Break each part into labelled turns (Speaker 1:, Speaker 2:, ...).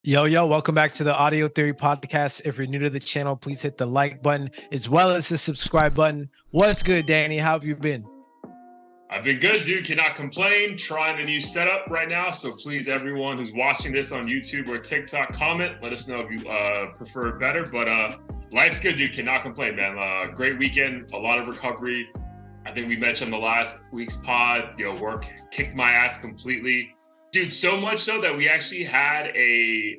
Speaker 1: Yo, welcome back to the Audio Theory Podcast. If you're new to the channel, please hit the like button as well as the subscribe button. What's good, Danny? How have you been?
Speaker 2: I've been good, dude. Cannot complain. Trying a new setup right now. So please, everyone who's watching this on YouTube or TikTok, comment. Let us know if you prefer it better. But life's good, dude. Cannot complain, man. Great weekend. A lot of recovery. I think we mentioned the last week's pod. Work kicked my ass completely. Dude, so much so that we actually had a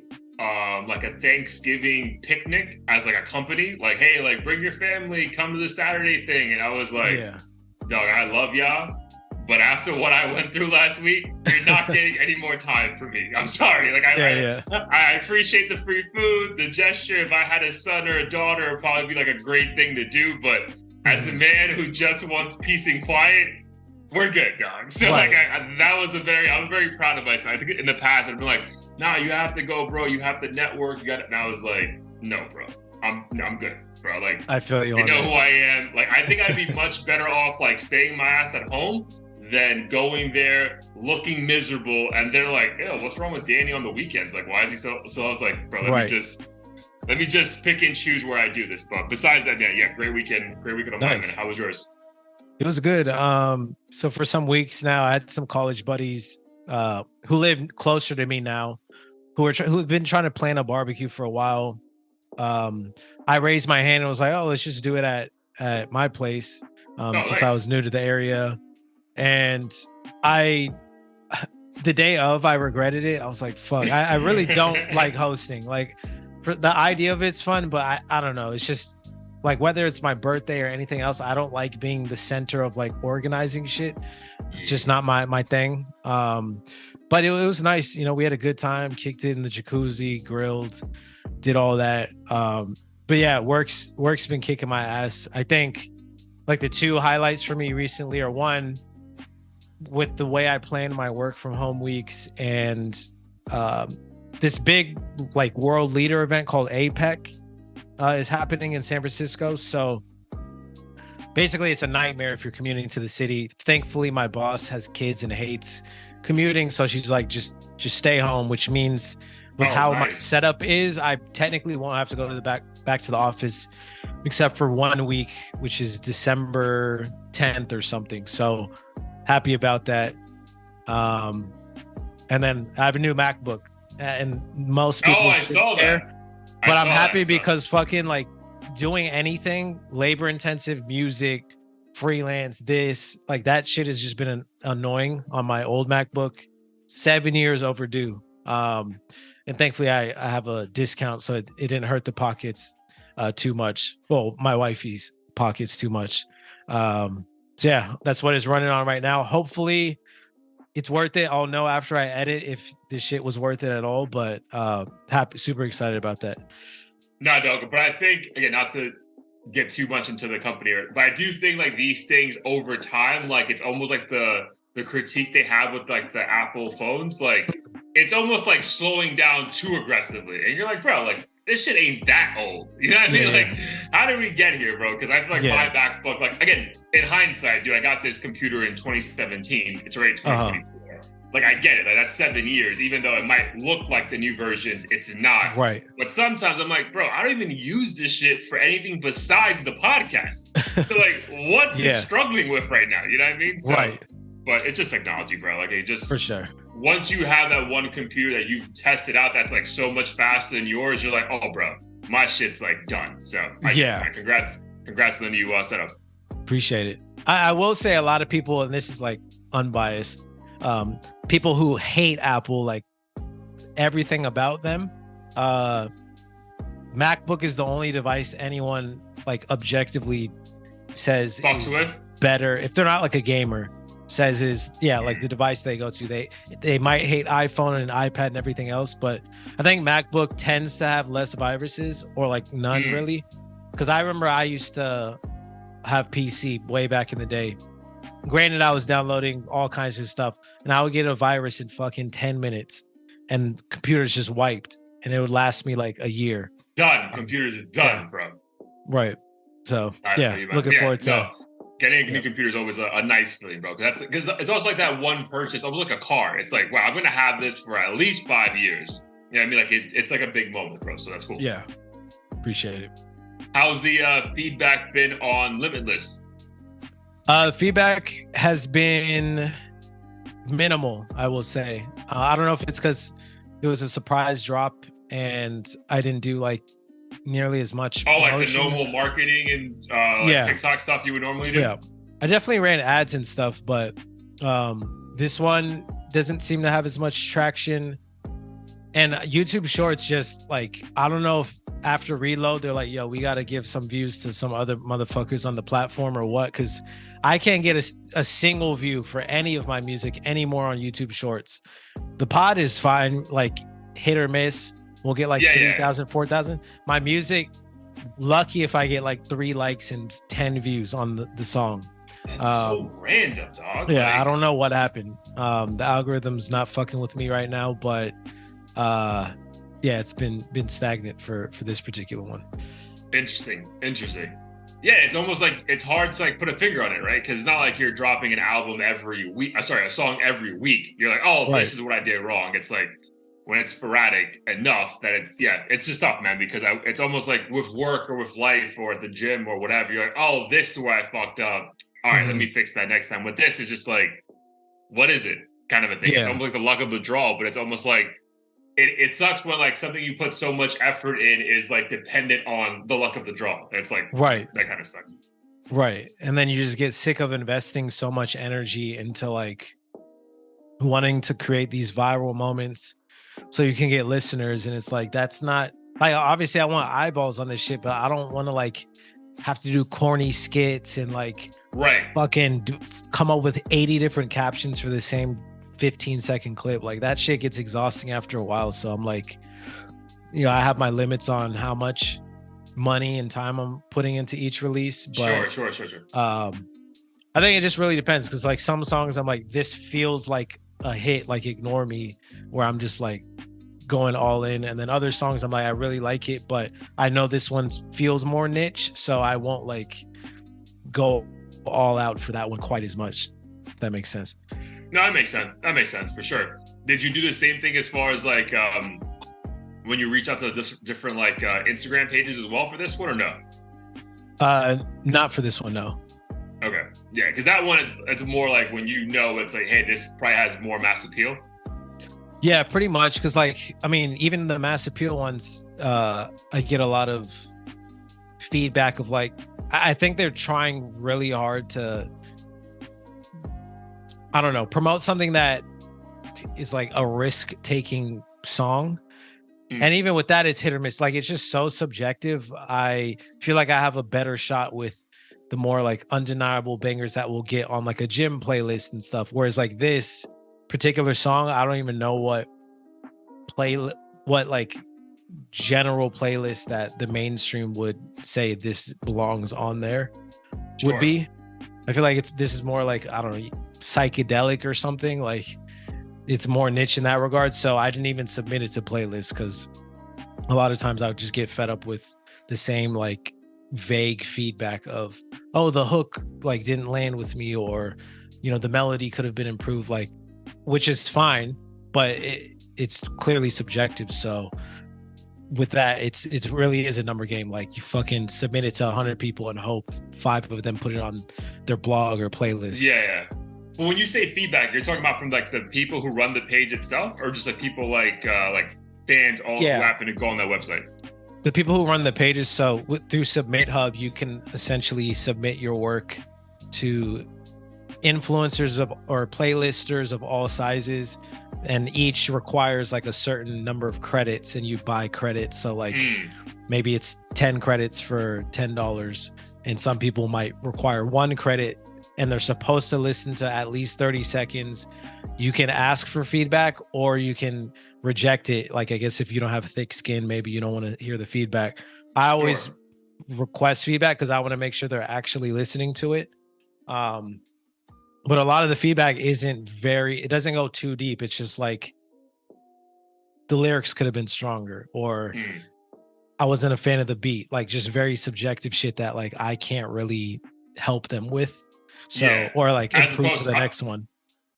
Speaker 2: Thanksgiving picnic as like a company. Like, hey, like bring your family, come to the Saturday thing. And I was like, dog, I love y'all. But after what I went through last week, you're not getting any more time from me. I'm sorry. Like I appreciate the free food, the gesture. If I had a son or a daughter, it'd probably be like a great thing to do. But as a man who just wants peace and quiet, we're good, dog. So I was very proud of myself. I think in the past I've been like, nah, you have to go, bro. You have to network. You got it. And I was like, no, bro. I'm good, bro. Like,
Speaker 1: I feel you.
Speaker 2: They know who I am. Like, I think I'd be much better off like staying my ass at home than going there looking miserable. And they're like, ew, what's wrong with Danny on the weekends? Like, why is he so? So I was like, bro, let me just pick and choose where I do this. But besides that, man, great weekend on my end. How was yours?
Speaker 1: It was good. So for some weeks now, I had some college buddies who live closer to me now, who've been trying to plan a barbecue for a while. I raised my hand and was like, "Oh, let's just do it at my place," since I was new to the area. And the day of, I regretted it. I was like, "Fuck, I really don't like hosting. Like, for the idea of it's fun, but I don't know. It's just." Like whether it's my birthday or anything else, I don't like being the center of like organizing shit. It's just not my thing. But it was nice. We had a good time, kicked it in the jacuzzi, grilled, did all that. But yeah, work's been kicking my ass. I think like the two highlights for me recently are one, with the way I plan my work from home weeks and this big like world leader event called APEC. Is happening in San Francisco. So basically it's a nightmare if you're commuting to the city. Thankfully, my boss has kids and hates commuting. So she's like, just stay home, which means with my setup is, I technically won't have to go to the back to the office except for 1 week, which is December 10th or something. So happy about that. And then I have a new MacBook and most people
Speaker 2: I saw that.
Speaker 1: But I'm happy because fucking like doing anything labor intensive, music, freelance, this like that shit has just been annoying on my old MacBook. 7 years overdue. And thankfully I have a discount, so it didn't hurt the pockets too much. Well, my wifey's pockets too much. So yeah, that's what it's running on right now. Hopefully it's worth it. I'll know after I edit if this shit was worth it at all, but super excited about that.
Speaker 2: No, dog, but I think, again, not to get too much into the company, but I do think like these things over time, like it's almost like the critique they have with like the Apple phones, like it's almost like slowing down too aggressively. And you're like, bro, like this shit ain't that old. You know what I mean? Like, how did we get here, bro? Because I feel like my MacBook, like, again, in hindsight, dude, I got this computer in 2017. It's already 2024. Like, I get it. Like, that's 7 years. Even though it might look like the new versions, it's not.
Speaker 1: Right.
Speaker 2: But sometimes I'm like, bro, I don't even use this shit for anything besides the podcast. So, like, what's it struggling with right now? You know what I mean? So, but it's just technology, bro. Like, it just...
Speaker 1: For sure.
Speaker 2: Once you have that one computer that you've tested out that's like so much faster than yours, you're like, oh, bro, my shit's like done. So congrats on the new setup.
Speaker 1: Appreciate it. I will say a lot of people, and this is like unbiased, people who hate Apple, like everything about them. MacBook is the only device anyone like objectively says is better if they're not like a gamer. Says is like the device they go to. They might hate iPhone and iPad and everything else, but I think MacBook tends to have less viruses or like none really. Because I remember I used to have PC way back in the day. Granted, I was downloading all kinds of stuff, and I would get a virus in fucking 10 minutes, and computers just wiped, and it would last me like a year.
Speaker 2: Done. Computers are done, bro.
Speaker 1: Right. So looking forward to.
Speaker 2: Getting a new computer is always a nice feeling, bro. Because it's also like that one purchase, almost like a car. It's like, wow, I'm going to have this for at least 5 years. Yeah, I mean, like it's like a big moment, bro. So that's cool.
Speaker 1: Yeah, appreciate it.
Speaker 2: How's the feedback been on Limitless?
Speaker 1: Feedback has been minimal, I will say. I don't know if it's because it was a surprise drop and I didn't do like nearly as much.
Speaker 2: Oh, like the normal marketing and like TikTok stuff you would normally do?
Speaker 1: Yeah. I definitely ran ads and stuff, but this one doesn't seem to have as much traction. And YouTube Shorts just like, I don't know if after reload, they're like, yo, we got to give some views to some other motherfuckers on the platform or what? Because I can't get a single view for any of my music anymore on YouTube Shorts. The pod is fine, like hit or miss. We'll get like 3,000, 4,000. My music, lucky if I get like 3 likes and 10 views on the song.
Speaker 2: That's so random, dog.
Speaker 1: Yeah, like, I don't know what happened. The algorithm's not fucking with me right now, but yeah, it's been stagnant for this particular one.
Speaker 2: Interesting. Yeah, it's almost like it's hard to like put a finger on it, right? Because it's not like you're dropping an album every week. A song every week. You're like, oh, This is what I did wrong. It's like when it's sporadic enough that it's just tough, man. Because it's almost like with work or with life or at the gym or whatever. You're like, oh, this is where I fucked up. All right, let me fix that next time. With this, it's just like, what is it? Kind of a thing. Yeah. It's almost like the luck of the draw, but it's almost like it sucks when like something you put so much effort in is like dependent on the luck of the draw. It's like that kind of sucks.
Speaker 1: Right. And then you just get sick of investing so much energy into like wanting to create these viral moments so you can get listeners. And it's like, that's not like, obviously I want eyeballs on this shit, but I don't want to like have to do corny skits and like fucking come up with 80 different captions for the same 15-second clip. Like that shit gets exhausting after a while. So I'm like, you know, I have my limits on how much money and time I'm putting into each release. But
Speaker 2: sure.
Speaker 1: I think it just really depends, because like some songs I'm like, this feels like a hit, like Ignore Me, where I'm just like going all in. And then other songs I'm like, I really like it, but I know this one feels more niche, so I won't like go all out for that one quite as much. If that makes sense.
Speaker 2: No, that makes sense for sure. Did you do the same thing as far as like when you reach out to different like Instagram pages as well for this one, or no?
Speaker 1: Not for this one, no.
Speaker 2: Okay, yeah, because that one it's more like when you know it's like, hey, this probably has more mass appeal.
Speaker 1: Yeah, pretty much. Because like, I mean, even the mass appeal ones, I get a lot of feedback of like, I think they're trying really hard to, I don't know, promote something that is like a risk-taking song. And even with that, it's hit or miss. Like, it's just so subjective. I feel like I have a better shot with the more like undeniable bangers that we'll get on like a gym playlist and stuff. Whereas like this particular song, I don't even know what like general playlist that the mainstream would say this belongs on there would be. I feel like this is more like, I don't know, psychedelic or something. Like it's more niche in that regard. So I didn't even submit it to playlists, because a lot of times I would just get fed up with the same like vague feedback of, oh, the hook like didn't land with me, or you know, the melody could have been improved, like, which is fine, but it's clearly subjective. So with that, it really is a number game. Like you fucking submit it to 100 people and hope 5 of them put it on their blog or playlist.
Speaker 2: Yeah. Well, when you say feedback, you're talking about from like the people who run the page itself, or just like people like fans who happen to go on that website?
Speaker 1: The people who run the pages. So through Submit Hub, you can essentially submit your work to influencers or playlisters of all sizes, and each requires like a certain number of credits, and you buy credits. So like maybe it's 10 credits for $10, and some people might require 1 credit and they're supposed to listen to at least 30 seconds. You can ask for feedback or you can reject it. Like, I guess if you don't have thick skin, maybe you don't want to hear the feedback. I always request feedback because I want to make sure they're actually listening to it. But a lot of the feedback it doesn't go too deep. It's just like the lyrics could have been stronger, or I wasn't a fan of the beat, like just very subjective shit that like I can't really help them with. So, or like improve for the next one.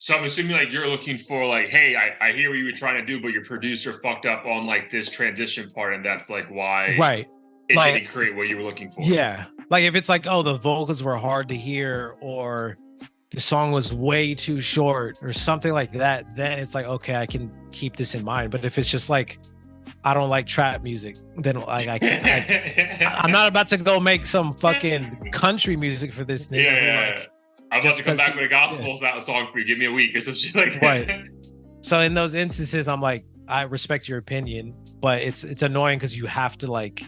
Speaker 2: So I'm assuming like you're looking for like, hey, I hear what you were trying to do, but your producer fucked up on like this transition part, and that's like why
Speaker 1: Right.
Speaker 2: it
Speaker 1: Like,
Speaker 2: didn't create what you were looking for.
Speaker 1: yeah. Like if it's like, oh, the vocals were hard to hear, or the song was way too short, or something like that, then it's like, okay, I can keep this in mind. But if it's just like, I don't like trap music, then like I can't. I'm not about to go make some fucking country music for this nigga.
Speaker 2: Yeah.
Speaker 1: Like,
Speaker 2: I'm about to come back with a gospel song for you. Give me a week or some shit like that.
Speaker 1: Right. So in those instances, I'm like, I respect your opinion, but it's annoying because you have to like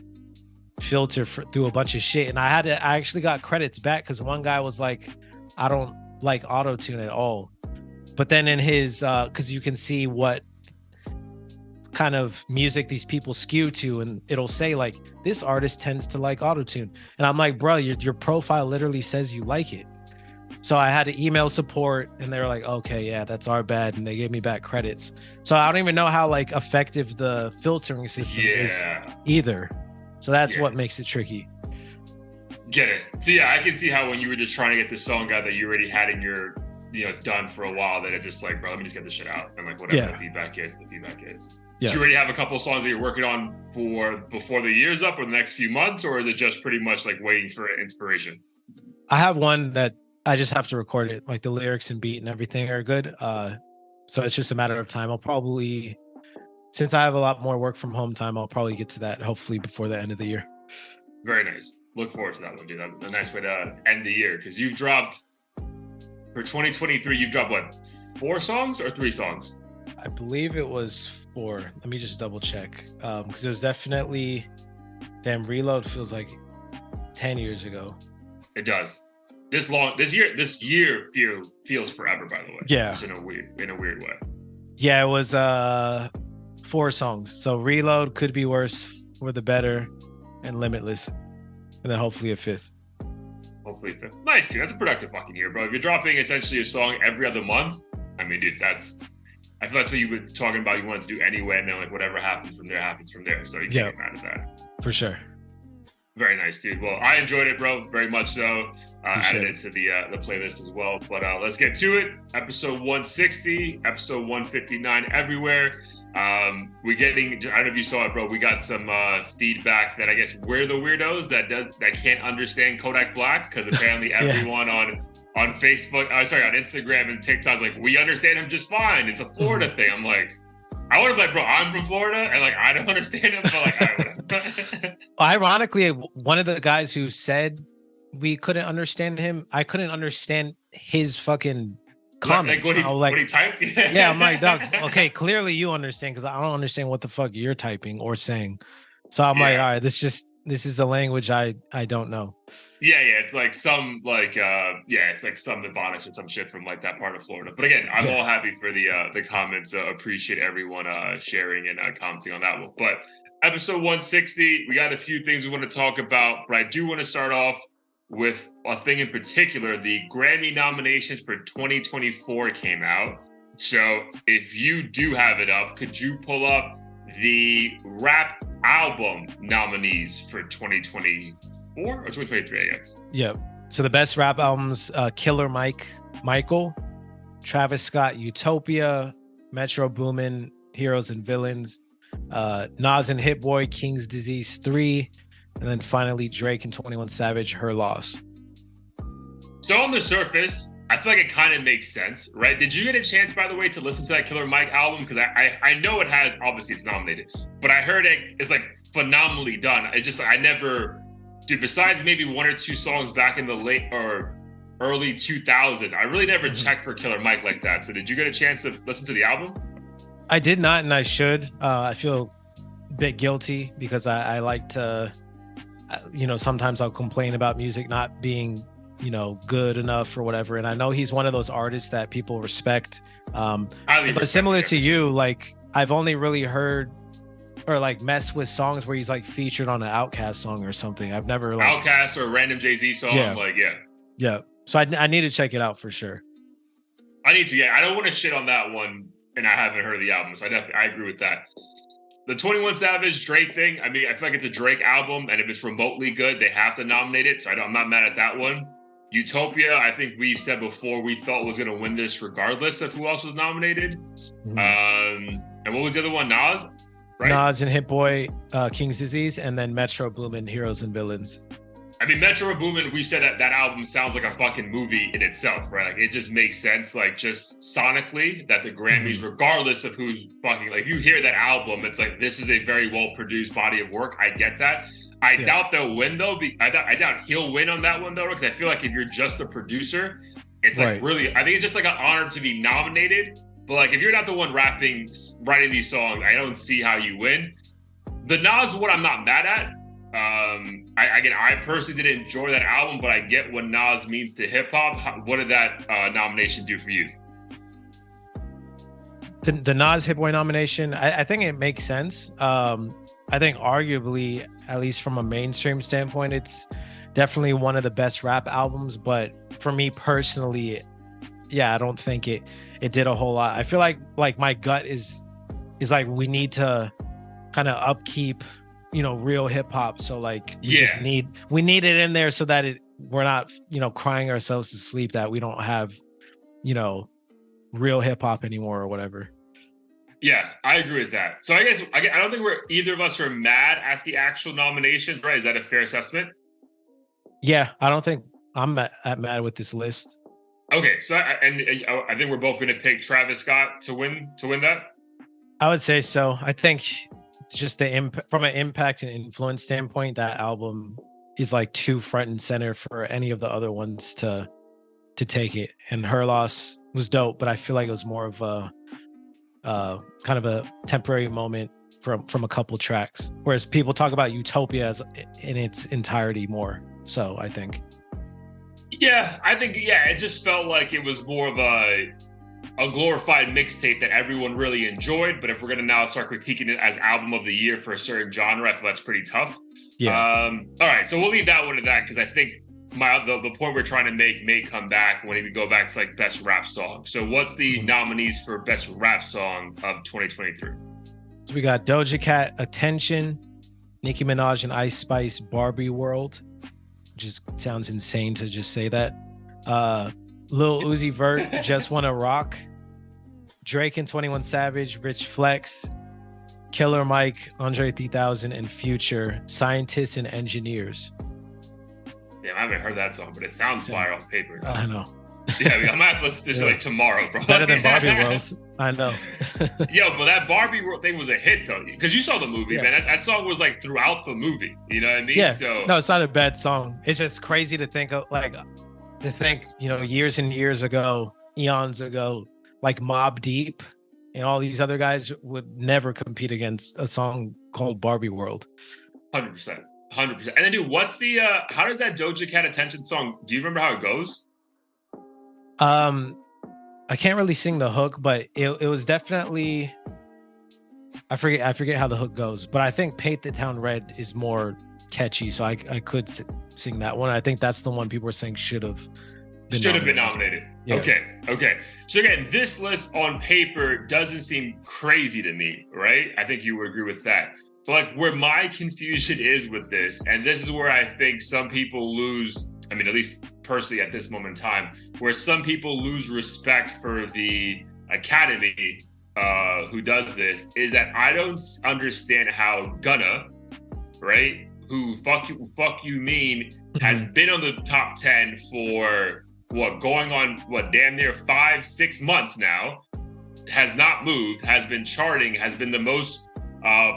Speaker 1: filter through a bunch of shit. And I actually got credits back because one guy was like, I don't like auto tune at all. But then in his, because you can see what kind of music these people skew to, and it'll say like, this artist tends to like auto tune, and I'm like, bro, your profile literally says you like it. So I had to email support, and they were like, okay, yeah, that's our bad. And they gave me back credits. So I don't even know how like effective the filtering system is either. So that's what makes it tricky.
Speaker 2: Get it. So yeah, I can see how when you were just trying to get this song out that you already had in your, done for a while, that it's just like, bro, let me just get this shit out. And like, whatever the feedback is, the feedback is. Yeah. Do you already have a couple of songs that you're working on for before the year's up or the next few months? Or is it just pretty much like waiting for inspiration?
Speaker 1: I have one that I just have to record it. Like the lyrics and beat and everything are good. So it's just a matter of time. I'll probably, since I have a lot more work from home time, I'll probably get to that hopefully before the end of the year.
Speaker 2: Very nice. Look forward to that one, dude. That's a nice way to end the year, because you've dropped, for 2023, you've dropped what, 4 songs or 3 songs?
Speaker 1: I believe it was 4. Let me just double check. Because it was definitely, damn, Reload feels like 10 years ago.
Speaker 2: It does. This year feels forever, by the way.
Speaker 1: Yeah.
Speaker 2: Just in a weird way.
Speaker 1: Yeah, it was 4 songs. So Reload, Could Be Worse, For the Better, and Limitless. And then hopefully a 5th.
Speaker 2: Hopefully a 5th. Nice, too. That's a productive fucking year, bro. If you're dropping essentially a song every other month, I mean, dude, I feel that's what you were talking about you wanted to do anyway, and then like whatever happens from there happens from there. So you can't get mad at that.
Speaker 1: For sure.
Speaker 2: Very nice, dude. Well, I enjoyed it, bro. Very much so. Added it to the playlist as well. But let's get to it. Episode 160, episode 159 everywhere. We're getting, I don't know if you saw it, bro. We got some feedback that I guess we're the weirdos that can't understand Kodak Black, because apparently everyone on Facebook, on Instagram and TikTok is like, we understand him just fine. It's a Florida thing. I'm like, I would have like, bro, I'm from Florida, and like I don't understand him, but like,
Speaker 1: ironically, one of the guys who said we couldn't understand him, I couldn't understand his fucking comment.
Speaker 2: Like what he typed.
Speaker 1: Yeah, I'm like, dog. Okay, clearly you understand, because I don't understand what the fuck you're typing or saying. So I'm like, all right, this is a language I don't know.
Speaker 2: Yeah, it's like some it's like some Ebonics or some shit from like that part of Florida. But again, I'm all happy for the comments. Appreciate everyone sharing and commenting on that one. But episode 160, we got a few things we want to talk about, but I do want to start off with a thing in particular. The Grammy nominations for 2024 came out. So if you do have it up, could you pull up the rap album nominees for 2024 or 2023, I guess?
Speaker 1: Yeah. So the best rap albums, Killer Michael, Travis Scott, Utopia, Metro Boomin, Heroes and Villains, Nas and Hit Boy, King's Disease 3, and then finally Drake and 21 Savage, Her Loss.
Speaker 2: So on the surface, I feel like it kind of makes sense, right? Did you get a chance, by the way, to listen to that Killer Mike album? Because I know it has, obviously it's nominated, but I heard it's like phenomenally done. It's just, I never, dude, besides maybe 1 or 2 songs back in the late or early 2000s, I really never checked for Killer Mike like that. So did you get a chance to listen to the album?
Speaker 1: I did not, and I should. I feel a bit guilty because I like to, sometimes I'll complain about music not being good enough or whatever, and I know he's one of those artists that people respect, but similar to you, like I've only really heard or like messed with songs where he's like featured on an Outkast song or something. I've never like
Speaker 2: Outkast or a random Jay-Z song.
Speaker 1: So I need to check it out for sure.
Speaker 2: I need to. I don't want to shit on that one, and I haven't heard the album, so I agree with that. The 21 Savage Drake thing, I mean, I feel like it's a Drake album, and if it's remotely good, they have to nominate it, so I'm not mad at that one. Utopia, I think we said before we thought was going to win this regardless of who else was nominated. And what was the other one? Nas, right?
Speaker 1: Nas and Hit Boy, King's Disease, and then Metro Boomin, Heroes and Villains.
Speaker 2: I mean, Metro Boomin, we said that album sounds like a fucking movie in itself, right? Like, it just makes sense, like, just sonically, that the Grammys, regardless of who's fucking, like, you hear that album, it's like, this is a very well-produced body of work. I get that. I doubt they'll win, though. I doubt he'll win on that one, though, because I feel like if you're just a producer, it's like really, I think it's just like an honor to be nominated. But like, if you're not the one writing these songs, I don't see how you win. The Nas one, I'm not mad at. I personally didn't enjoy that album, but I get what Nas means to hip hop. What did that nomination do for you?
Speaker 1: The Nas Hit Boy nomination, I think it makes sense. I think arguably, at least from a mainstream standpoint, it's definitely one of the best rap albums. But for me personally, I don't think it did a whole lot. I feel like my gut is like, we need to kind of upkeep, real hip hop. So like, we need it in there so that we're not, crying ourselves to sleep that we don't have, real hip hop anymore or whatever.
Speaker 2: Yeah, I agree with that. So I guess I don't think either of us are mad at the actual nominations, right? Is that a fair assessment?
Speaker 1: Yeah, I don't think I'm mad with this list.
Speaker 2: Okay, so I think we're both going to pick Travis Scott to win that.
Speaker 1: I would say so. I think just from an impact and influence standpoint, that album is like too front and center for any of the other ones to take it. And Her Loss was dope, but I feel like it was more of a kind of a temporary moment from a couple tracks, whereas people talk about Utopia as in its entirety more. So I think it just felt like it was more of a glorified mixtape that everyone really enjoyed. But if we're gonna now start critiquing it as album of the year for a certain genre, I feel that's pretty tough. All right, so we'll leave that one to that, because I think the point we're trying to make may come back when we go back to like best rap song. So what's the nominees for best rap song of 2023? So we got Doja Cat, Attention, Nicki Minaj and Ice Spice, Barbie World, which sounds insane to just say that. Lil Uzi Vert, Just Wanna Rock, Drake and 21 Savage, Rich Flex, Killer Mike, Andre 3000, and Future, Scientists and Engineers.
Speaker 2: Damn, I haven't heard that song, but it sounds fire on paper.
Speaker 1: I know.
Speaker 2: Yeah, I'm gonna have to listen to this like tomorrow, bro.
Speaker 1: Better than Barbie World. I know.
Speaker 2: Yo, but that Barbie World thing was a hit, though, because you saw the movie, man. That song was like throughout the movie. You know what I mean?
Speaker 1: Yeah.
Speaker 2: So
Speaker 1: no, it's not a bad song. It's just crazy to think of, years and years ago, eons ago, like Mobb Deep and all these other guys would never compete against a song called Barbie World.
Speaker 2: 100%. 100%. And then, dude, what's the how does that Doja Cat Attention song, do you remember how it goes?
Speaker 1: I can't really sing the hook, but it was definitely, I forget how the hook goes, but I think Paint the Town Red is more catchy, so I could sing that one. I think that's the one people are saying should have been
Speaker 2: nominated.
Speaker 1: Yeah.
Speaker 2: Okay. So again, this list on paper doesn't seem crazy to me, right? I think you would agree with that. But like, where my confusion is with this, and this is where I think some people lose, I mean, at least personally at this moment in time, where some people lose respect for the Academy who does this, is that I don't understand how Gunna, right, who fuck you mean, has been on the top 10 for going on damn near 5-6 months now, has not moved, has been charting, has been the most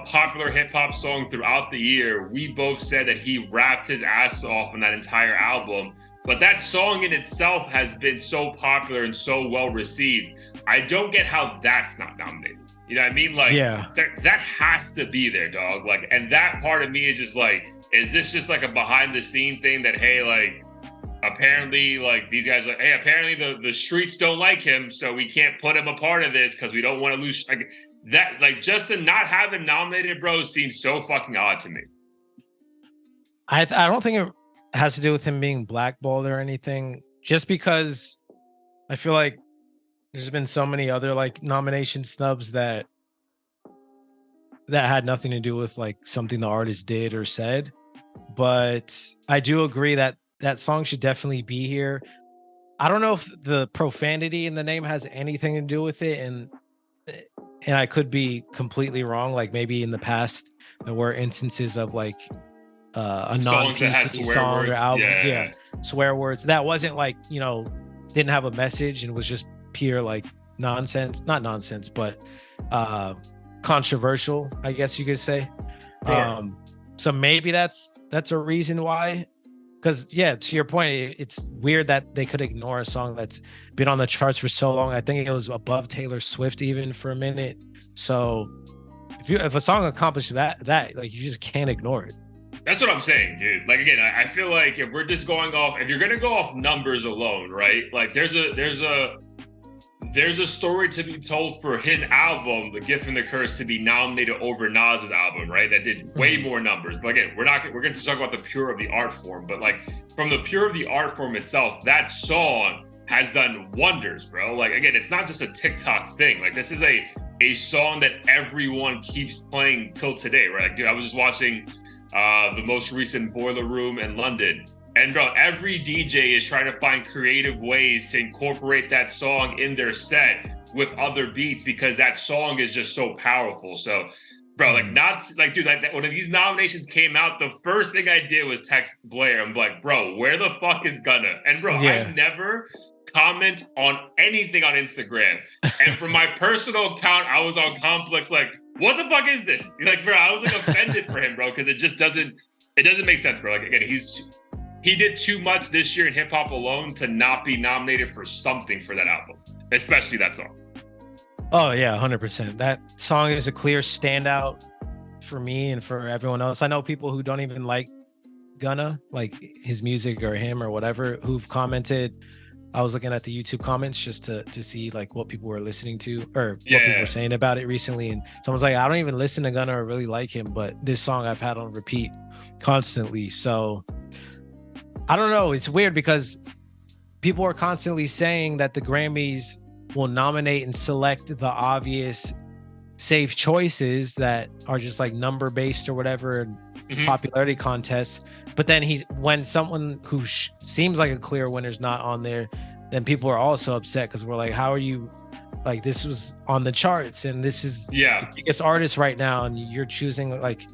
Speaker 2: popular hip hop song throughout the year. We both said that he rapped his ass off on that entire album, but that song in itself has been so popular and so well received. I don't get how that's not nominated. You know what I mean? Like, that has to be there, dog. Like, and that part of me is just like, is this just like a behind the scene thing that, hey, like, apparently, like, these guys are like, hey, apparently the streets don't like him, so we can't put him a part of this because we don't want to lose. Like, that, like, just to not have him nominated, bro, seems so fucking odd to me.
Speaker 1: I don't think it has to do with him being blackballed or anything, just because I feel like there's been so many other like nomination snubs that had nothing to do with like something the artist did or said. But I do agree that that song should definitely be here. I don't know if the profanity in the name has anything to do with it, and I could be completely wrong. Like maybe in the past there were instances of like a
Speaker 2: songs that had
Speaker 1: non-PC
Speaker 2: swear
Speaker 1: song or
Speaker 2: words.
Speaker 1: album,
Speaker 2: Yeah.
Speaker 1: swear words that wasn't like, didn't have a message and was just pure like nonsense, not nonsense, but controversial, I guess you could say.
Speaker 2: Sure.
Speaker 1: So maybe that's a reason why. Because to your point, it's weird that they could ignore a song that's been on the charts for so long. I think it was above Taylor Swift even for a minute. So if a song accomplished that like you just can't ignore it.
Speaker 2: That's what I'm saying, dude. Like again, I feel like if we're just going off, if you're gonna go off numbers alone, right? Like there's a story to be told for his album, The Gift and the Curse, to be nominated over Nas's album, right? That did way more numbers. But again, we're going to talk about the pure of the art form. But like from the pure of the art form itself, that song has done wonders, bro. Like again, it's not just a TikTok thing. Like this is a song that everyone keeps playing till today, right? Like, dude, I was just watching the most recent Boiler Room in London. And bro, every DJ is trying to find creative ways to incorporate that song in their set with other beats because that song is just so powerful. So, bro, like dude, like when these nominations came out, the first thing I did was text Blair. I'm like, bro, where the fuck is Gunna? And bro, I never comment on anything on Instagram. And from my personal account, I was on Complex like, what the fuck is this? Like, bro, I was like offended for him, bro, because it doesn't make sense, bro. Like again, he did too much this year in hip hop alone to not be nominated for something for that album, especially that song.
Speaker 1: Oh yeah, 100%. That song is a clear standout for me and for everyone else. I know people who don't even like Gunna, like his music or him or whatever, who've commented. I was looking at the YouTube comments just to see like what people were listening to or what people were saying about it recently. And someone's like, I don't even listen to Gunna or really like him, but this song I've had on repeat constantly. So I don't know. It's weird because people are constantly saying that the Grammys will nominate and select the obvious safe choices that are just like number based or whatever and popularity contests. But then when someone who seems like a clear winner's not on there, then people are also upset because we're like, how are you like, this was on the charts and this is the biggest artist right now. And you're choosing like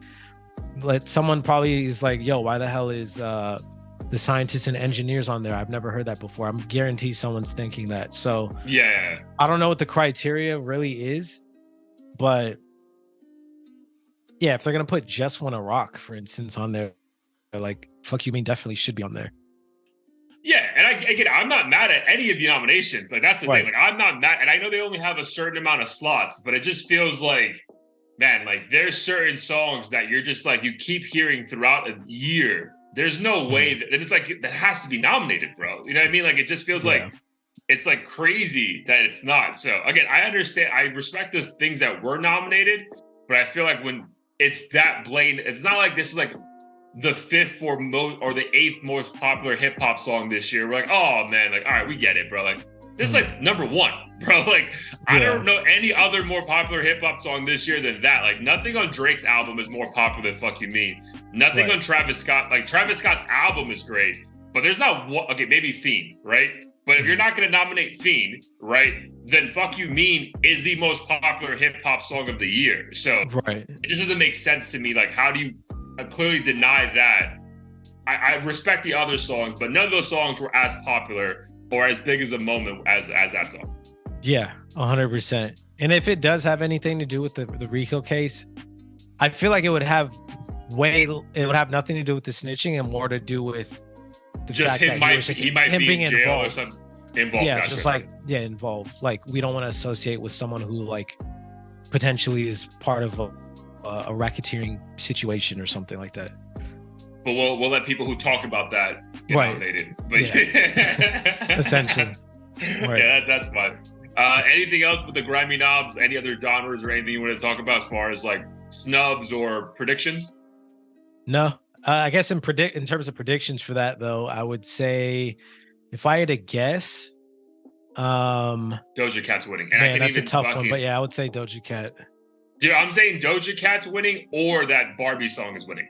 Speaker 1: someone probably is like, yo, why the hell is the scientists and engineers on there? I've never heard that before. I'm guaranteed someone's thinking that. So I don't know what the criteria really is, but if they're gonna put Just Wanna Rock, for instance, on there, like Fuck You Mean definitely should be on there.
Speaker 2: Yeah, and I'm not mad at any of the nominations. Like that's the thing. Like I'm not mad, and I know they only have a certain amount of slots, but it just feels like, man, like there's certain songs that you're just like you keep hearing throughout a year. There's no way that it's like that has to be nominated, bro. You know what I mean? Like it just feels like it's like crazy that it's not. So again, I understand, I respect those things that were nominated, but I feel like when it's that blatant, it's not like this is like the 5th or the 8th most popular hip hop song this year. We're like, oh man, like all right, we get it, bro. Like this is like number 1, bro. Like I don't know any other more popular hip hop song this year than that. Like nothing on Drake's album is more popular than Fuck You Mean. Nothing on Travis Scott. Like Travis Scott's album is great, but there's not one. Okay, maybe Fiend, right? But if you're not going to nominate Fiend, right, then Fuck You Mean is the most popular hip hop song of the year. So it just doesn't make sense to me. Like how do you clearly deny that? I respect the other songs, but none of those songs were as popular or as big as a moment as that song.
Speaker 1: Yeah, 100%. And if it does have anything to do with the Rico case, I feel like it would have nothing to do with the snitching and more to do with the
Speaker 2: just
Speaker 1: fact
Speaker 2: him
Speaker 1: that
Speaker 2: he might be
Speaker 1: being
Speaker 2: in jail
Speaker 1: involved.
Speaker 2: Or something. Involved.
Speaker 1: Yeah, just like involved. Like we don't want to associate with someone who like potentially is part of a racketeering situation or something like that.
Speaker 2: But we'll let people who talk about that get nominated. But
Speaker 1: essentially.
Speaker 2: Yeah, that's fine. Anything else with the Grammy knobs? Any other genres or anything you want to talk about as far as like snubs or predictions?
Speaker 1: No. I guess in terms of predictions for that though, I would say if I had to guess,
Speaker 2: Doja Cat's winning. And
Speaker 1: man, that's a tough one, but yeah, I would say Doja Cat.
Speaker 2: Dude, I'm saying Doja Cat's winning or that Barbie song is winning.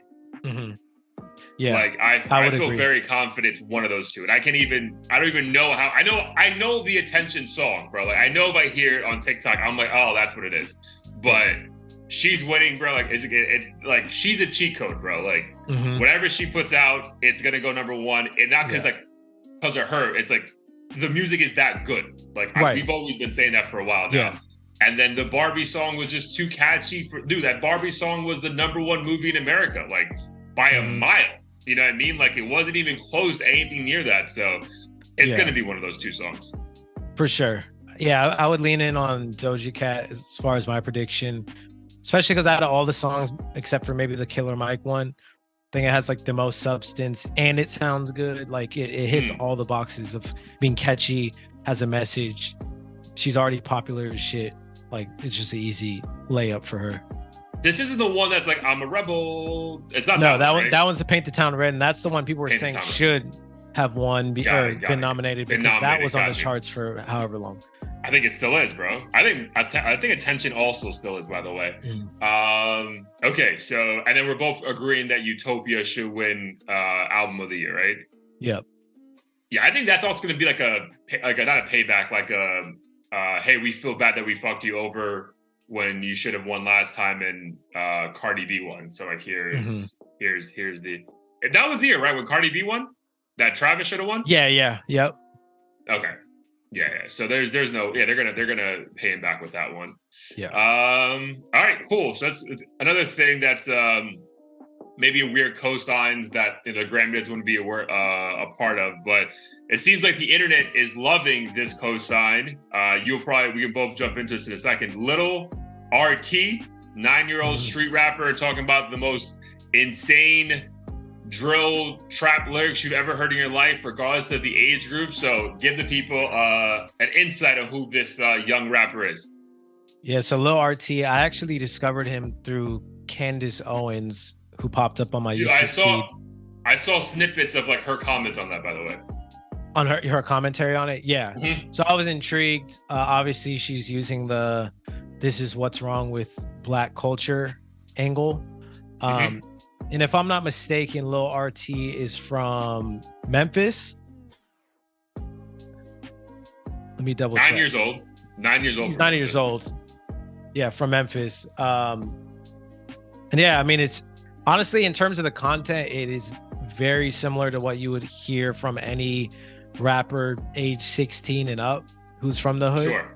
Speaker 1: Yeah,
Speaker 2: Like I feel
Speaker 1: agree.
Speaker 2: very confident it's one of those two. And I don't even know how. I know the attention song, bro. Like I know if I hear it on TikTok, I'm like, oh, that's what it is. But she's winning, bro. Like like she's a cheat code, bro. Like whatever she puts out, it's gonna go number one. And not because of her. It's like the music is that good. Like we've always been saying that for a while now.
Speaker 1: Yeah.
Speaker 2: And then the Barbie song was just too catchy for dude. That Barbie song was the number one movie in America, like by a mile. You know what I mean? Like it wasn't even close to anything near that. So it's going to be one of those two songs.
Speaker 1: For sure. Yeah, I would lean in on Doja Cat as far as my prediction, especially because out of all the songs, except for maybe the Killer Mike one, I think it has like the most substance and it sounds good. Like it hits all the boxes of being catchy, has a message. She's already popular as shit. Like it's just an easy layup for her.
Speaker 2: This isn't the one that's like, I'm a rebel. It's not
Speaker 1: that
Speaker 2: one.
Speaker 1: Right? That one's the Paint the Town Red, and that's the one people were saying should have won or been nominated because that was on the charts for however long.
Speaker 2: I think it still is, bro. I think Attention also still is, by the way. Okay, so and then we're both agreeing that Utopia should win Album of the Year, right?
Speaker 1: Yep.
Speaker 2: Yeah, I think that's also going to be like a not a payback, like a hey, we feel bad that we fucked you over when you should have won last time, and Cardi B won. So like here's the that was the year, right, when Cardi B won, that Travis should have won.
Speaker 1: Yep.
Speaker 2: Okay, yeah. So there's no they're gonna pay him back with that one.
Speaker 1: Yeah.
Speaker 2: All right, cool. So it's another thing that's maybe a weird cosigns that the Grammys wouldn't be a part of, but it seems like the internet is loving this cosign. We can both jump into this in a second. Lil RT, 9-year-old street rapper, talking about the most insane drill trap lyrics you've ever heard in your life, regardless of the age group. So give the people an insight on who this young rapper is.
Speaker 1: Yeah, so Lil RT, I actually discovered him through Candace Owens, who popped up on my YouTube feed.
Speaker 2: I saw snippets of like her comments on that, by the way.
Speaker 1: On her commentary on it, yeah. So I was intrigued. Obviously, she's using the "this is what's wrong with Black culture" angle. And if I'm not mistaken, Lil RT is from Memphis. Let me double check.
Speaker 2: 9 years old. 9 years old.
Speaker 1: He's 9 years old. Yeah, from Memphis. And yeah, I mean, it's honestly, in terms of the content, it is very similar to what you would hear from any rapper age 16 and up who's from the hood.
Speaker 2: Sure.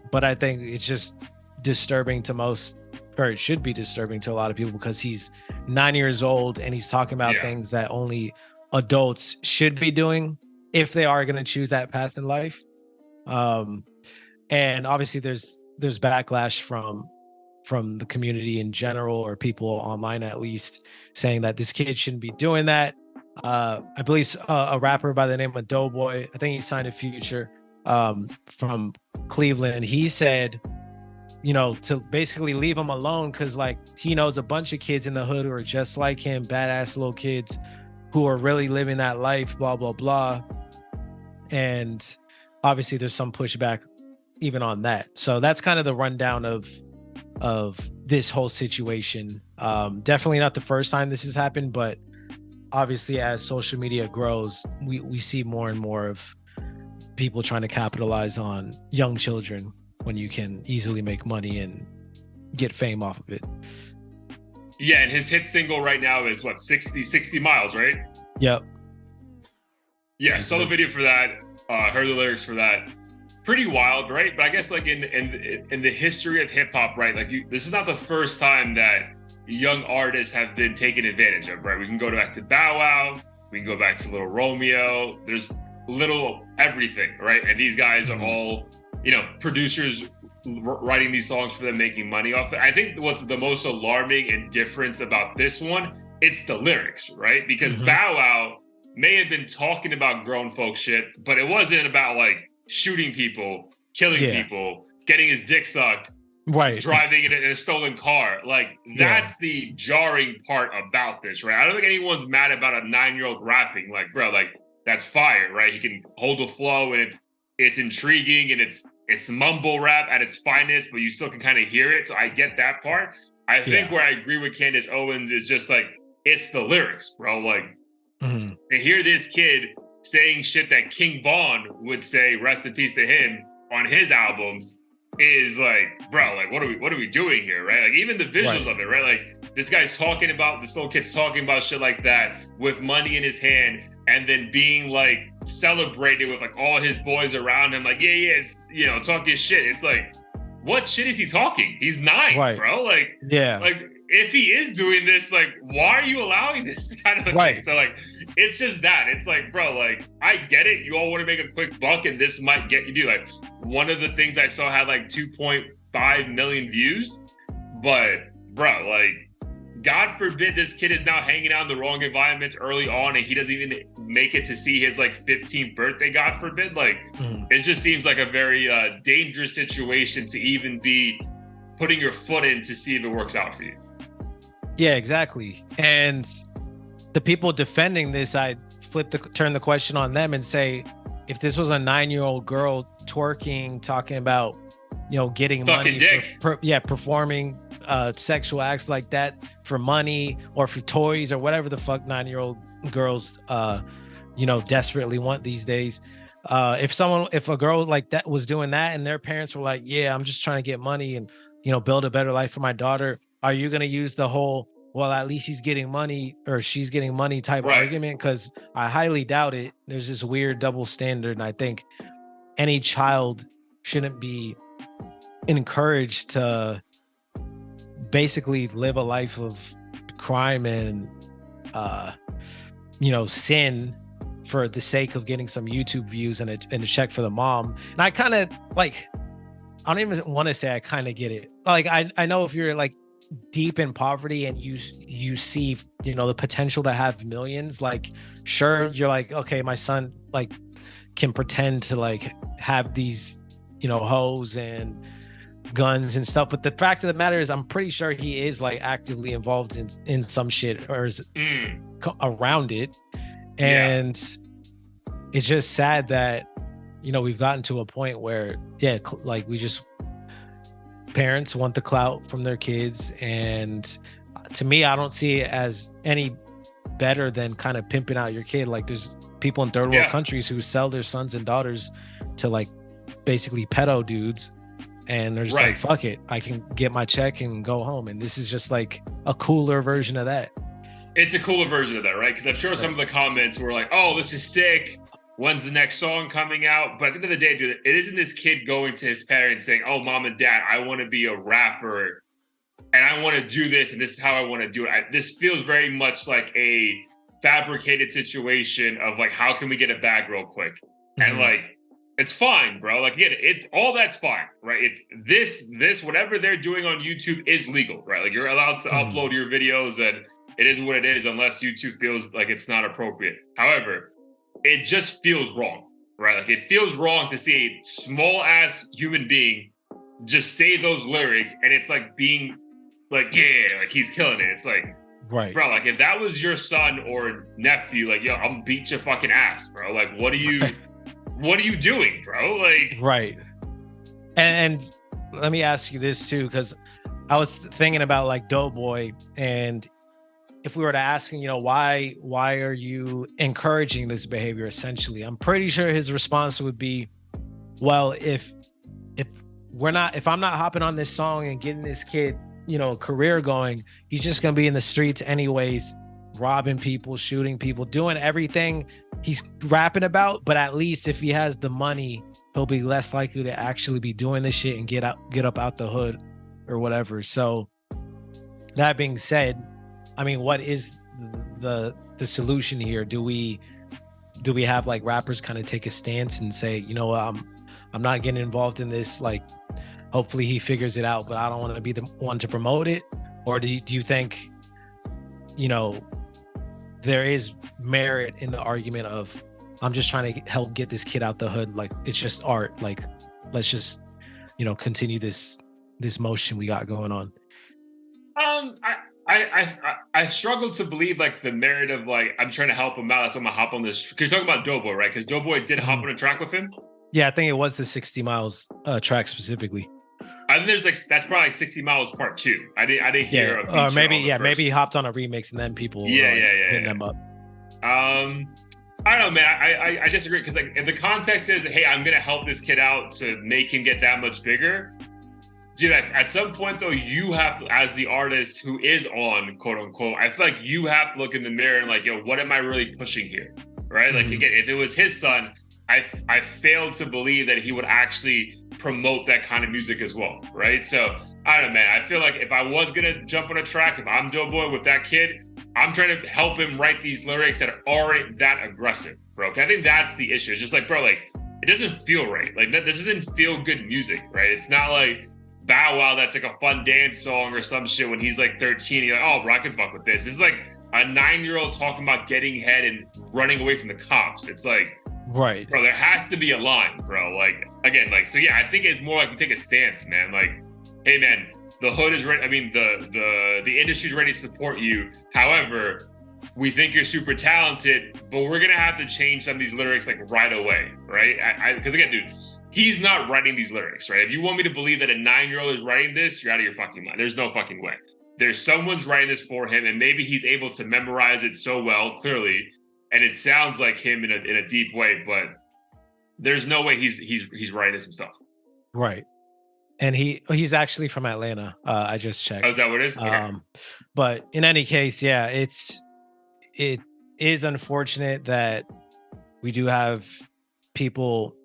Speaker 1: But I think it's just disturbing to most, or it should be disturbing to a lot of people, because he's 9 years old and he's talking about things that only adults should be doing if they are going to choose that path in life. And obviously there's backlash from the community in general, or people online at least, saying that this kid shouldn't be doing that. I believe a rapper by the name of Doughboy, I think he signed a Future from Cleveland. He said, to basically leave him alone, because like he knows a bunch of kids in the hood who are just like him, badass little kids who are really living that life, blah, blah, blah. And obviously there's some pushback even on that. So that's kind of the rundown of this whole situation. Definitely not the first time this has happened, but obviously as social media grows, we see more and more of people trying to capitalize on young children when you can easily make money and get fame off of it.
Speaker 2: Yeah, and his hit single right now is what, 60 miles, right?
Speaker 1: Yep.
Speaker 2: Yeah, saw the video for that, heard the lyrics for that. Pretty wild, right? But I guess like in the history of hip hop, right? Like this is not the first time that young artists have been taken advantage of, right? We can go back to Bow Wow, we can go back to Little Romeo. There's little everything, right? And these guys are all, producers writing these songs for them, making money off it. I think what's the most alarming and difference about this one, it's the lyrics, right? Because Bow Wow may have been talking about grown folk shit, but it wasn't about like shooting people, killing people, getting his dick sucked,
Speaker 1: right,
Speaker 2: driving in a stolen car. Like that's the jarring part about this, right? I don't think anyone's mad about a 9-year-old rapping. Like, bro, like that's fire, right? He can hold the flow, and it's intriguing, and it's mumble rap at its finest, but you still can kind of hear it. So I get that part. I think where I agree with Candace Owens is just like, it's the lyrics, bro. Like to hear this kid saying shit that King Von would say, rest in peace to him, on his albums is like, bro, like what are we doing here, right? Like even the visuals of it, right? Like this little kid's talking about shit like that with money in his hand, and then being like celebrated with like all his boys around him, like, yeah, it's, you know, talking shit. It's like, what shit is he talking? He's 9, bro. Like, yeah, like if he is doing this, like, why are you allowing this kind of thing? So like, it's just that. It's like, bro, like, I get it. You all want to make a quick buck, and this might get you do. Like, one of the things I saw had like 2.5 million views, but bro, like, God forbid this kid is now hanging out in the wrong environment early on, and he doesn't even make it to see his like 15th birthday. God forbid. Like, it just seems like a very dangerous situation to even be putting your foot in to see if it works out for you.
Speaker 1: Yeah, exactly. And the people defending this, I turn the question on them and say, if this was a 9-year-old girl twerking, talking about, you know, getting
Speaker 2: sucking
Speaker 1: money, performing sexual acts like that for money or for toys or whatever the fuck 9-year-old girls, you know, desperately want these days. If a girl like that was doing that and their parents were like, yeah, I'm just trying to get money and, you know, build a better life for my daughter, are you going to use the whole, well, at least he's getting money or she's getting money type argument? Because I highly doubt it. There's this weird double standard. And I think any child shouldn't be encouraged to basically live a life of crime and, you know, sin for the sake of getting some YouTube views and a check for the mom. And I kind of like, I don't even want to say I kind of get it. Like, I know if you're like deep in poverty and you see, you know, the potential to have millions, like, sure, you're like, okay, my son like can pretend to like have these, you know, hoes and guns and stuff, but the fact of the matter is I'm pretty sure he is like actively involved in some shit or is around it. And it's just sad that, you know, we've gotten to a point where like we just, parents want the clout from their kids, and to me I don't see it as any better than kind of pimping out your kid. Like, there's people in third world countries who sell their sons and daughters to like basically pedo dudes, and they're just like, fuck it, I can get my check and go home. And this is just like a cooler version of that.
Speaker 2: It's a cooler version of that, right? Because I'm sure some of the comments were like, oh, this is sick, when's the next song coming out? But at the end of the day, dude, it isn't this kid going to his parents saying, oh, mom and dad, I want to be a rapper and I want to do this and this is how I want to do it. This feels very much like a fabricated situation of like, how can we get a bag real quick? And like, it's fine, bro. Like, again, all that's fine, right? It's this, whatever they're doing on YouTube is legal, right? Like, you're allowed to upload your videos and it is what it is unless YouTube feels like it's not appropriate. However, it just feels wrong, right? Like, it feels wrong to see a small ass human being just say those lyrics and it's like being like, yeah, like he's killing it. It's like, bro, like if that was your son or nephew, like, yo, I'm gonna beat your fucking ass, bro. Like, what are you doing, bro? Like,
Speaker 1: And let me ask you this too, because I was thinking about like Doughboy, and if we were to ask him, you know, why are you encouraging this behavior? Essentially, I'm pretty sure his response would be, well, if I'm not hopping on this song and getting this kid, you know, a career going, he's just gonna be in the streets anyways, robbing people, shooting people, doing everything he's rapping about. But at least if he has the money, he'll be less likely to actually be doing this shit and get up out the hood or whatever. So that being said, I mean, what is the solution here? Do we have like rappers kind of take a stance and say, you know, I'm not getting involved in this, like, hopefully he figures it out, but I don't want to be the one to promote it? Or do you think, you know, there is merit in the argument of, I'm just trying to help get this kid out the hood, like it's just art, like let's just, you know, continue this motion we got going on?
Speaker 2: I struggle to believe like the merit of like, I'm trying to help him out, that's why I'm gonna hop on this. Because you're talking about Doughboy, right? Because Doughboy did hop on a track with him.
Speaker 1: Yeah, I think it was the 60 Miles track specifically.
Speaker 2: I think there's like, that's probably like 60 Miles part 2. I didn't hear a feature.
Speaker 1: Maybe he hopped on a remix and then people hitting them up.
Speaker 2: I don't know, man. I disagree because like if the context is, hey, I'm gonna help this kid out to make him get that much bigger, dude. At some point though, you have to, as the artist who is on quote unquote, I feel like you have to look in the mirror and like, yo, what am I really pushing here, right? Like again, if it was his son, I failed to believe that he would actually promote that kind of music as well, right? So I don't know, man. I feel like if I was gonna jump on a track, if I'm Doughboy with that kid, I'm trying to help him write these lyrics that aren't that aggressive, bro. I think that's the issue. It's just like, bro, like it doesn't feel right. Like this isn't feel good music, right? It's not like Bow Wow that's like a fun dance song or some shit when he's like 13. You're like, oh, bro, I can fuck with this. It's like a 9-year-old talking about getting head and running away from the cops. It's like,
Speaker 1: right,
Speaker 2: bro, there has to be a line, bro. Like again, like so, yeah. I think it's more like we take a stance, man. Like, hey, man. The hood is ready. I mean, the industry's ready to support you. However, we think you're super talented, but we're gonna have to change some of these lyrics like right away, right? Because again, dude, he's not writing these lyrics, right? If you want me to believe that a 9-year-old is writing this, you're out of your fucking mind. There's no fucking way. There's someone's writing this for him, and maybe he's able to memorize it so well, clearly, and it sounds like him in a deep way. But there's no way he's writing this himself.
Speaker 1: Right. And he's actually from Atlanta. I just checked.
Speaker 2: Oh, is that what it is? Okay.
Speaker 1: But in any case, yeah, it is unfortunate that we do have people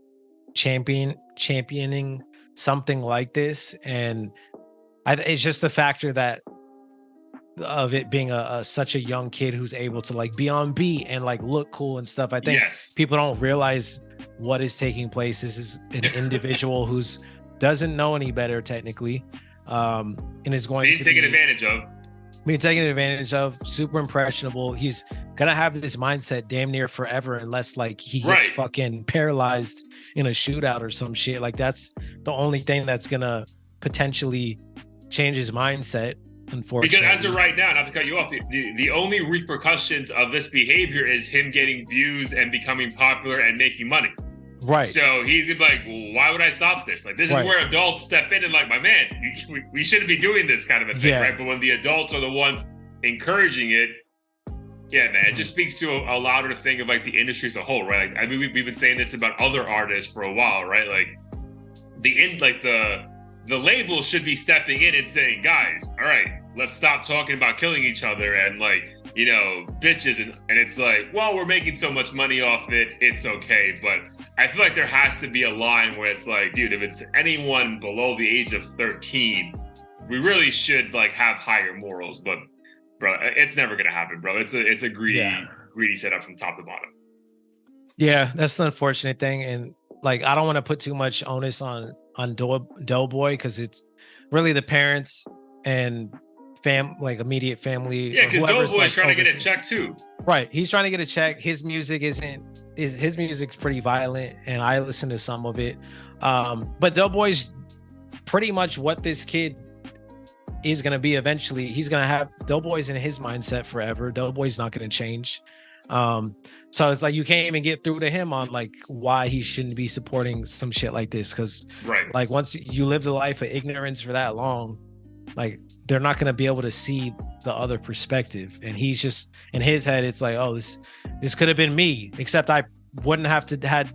Speaker 1: championing something like this, and it's just the factor that of it being such a young kid who's able to like be on beat and like look cool and stuff. I think people don't realize what is taking place. This is an individual who's doesn't know any better technically, and is going to
Speaker 2: taken advantage of.
Speaker 1: Being taken advantage of, super impressionable. He's gonna have this mindset damn near forever unless like he gets fucking paralyzed in a shootout or some shit. Like that's the only thing that's gonna potentially change his mindset. Unfortunately,
Speaker 2: because as of right now, not to cut you off, the only repercussions of this behavior is him getting views and becoming popular and making money.
Speaker 1: Right.
Speaker 2: So he's gonna be like, well, why would I stop this? Like, this is where adults step in and like, my man, we shouldn't be doing this kind of a thing, right? But when the adults are the ones encouraging it, yeah, man, it just speaks to a louder thing of like the industry as a whole, right? Like, I mean, we've been saying this about other artists for a while, right? Like the label should be stepping in and saying, guys, all right, let's stop talking about killing each other and like, you know, bitches. And it's like, well, we're making so much money off it, it's okay. But I feel like there has to be a line where it's like, dude, if it's anyone below the age of 13, we really should like have higher morals. But bro, it's never gonna happen, bro. It's a greedy setup from top to bottom.
Speaker 1: Yeah, that's the unfortunate thing. And like, I don't want to put too much onus on Doughboy because it's really the parents and like immediate family.
Speaker 2: Yeah, because Doughboy's
Speaker 1: like
Speaker 2: trying to get a check too.
Speaker 1: Right, he's trying to get a check. His music's pretty violent, and I listen to some of it. But Doughboy's pretty much what this kid is gonna be eventually. He's gonna have Doughboy's in his mindset forever. Doughboy's not gonna change. So it's like you can't even get through to him on like why he shouldn't be supporting some shit like this. Cause like once you live the life of ignorance for that long, like they're not gonna be able to see the other perspective. And he's just in his head, it's like, oh, this could have been me, except I wouldn't have to